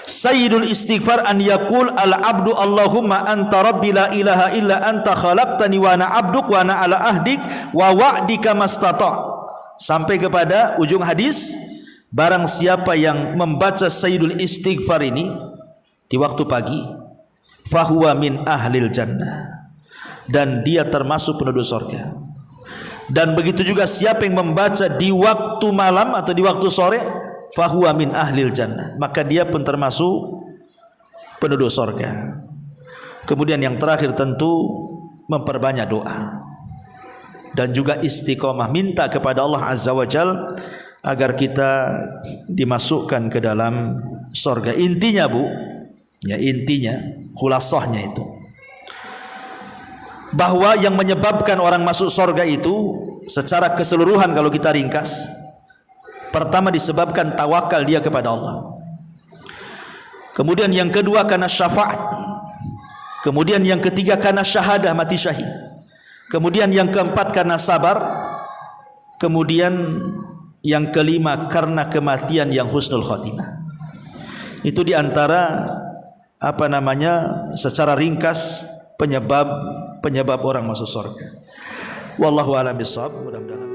sayyidul istighfar an yaqul al abdu Allahumma anta rabbi la ilaha illa anta khalaqtani wa ana abduk wa ana ala ahdik wa wa'dika mastata', sampai kepada ujung hadis. Barang siapa yang membaca sayyidul istighfar ini di waktu pagi, fahuwa min ahlil jannah, dan dia termasuk penduduk surga. Dan begitu juga siapa yang membaca di waktu malam atau di waktu sore, fahuwa min ahlil jannah, maka dia pun termasuk penduduk surga. Kemudian yang terakhir tentu memperbanyak doa dan juga istiqomah, minta kepada Allah Azza wa Jal agar kita dimasukkan ke dalam surga. Intinya Bu, ya intinya, khulasahnya itu, bahwa yang menyebabkan orang masuk surga itu secara keseluruhan kalau kita ringkas, pertama disebabkan tawakal dia kepada Allah. Kemudian yang kedua karena syafaat. Kemudian yang ketiga karena syahadah, mati syahid. Kemudian yang keempat karena sabar. Kemudian yang kelima karena kematian yang husnul khotimah. Itu diantara secara ringkas penyebab orang masuk surga. Wallahu a'lam bishawab. Mudah-mudahan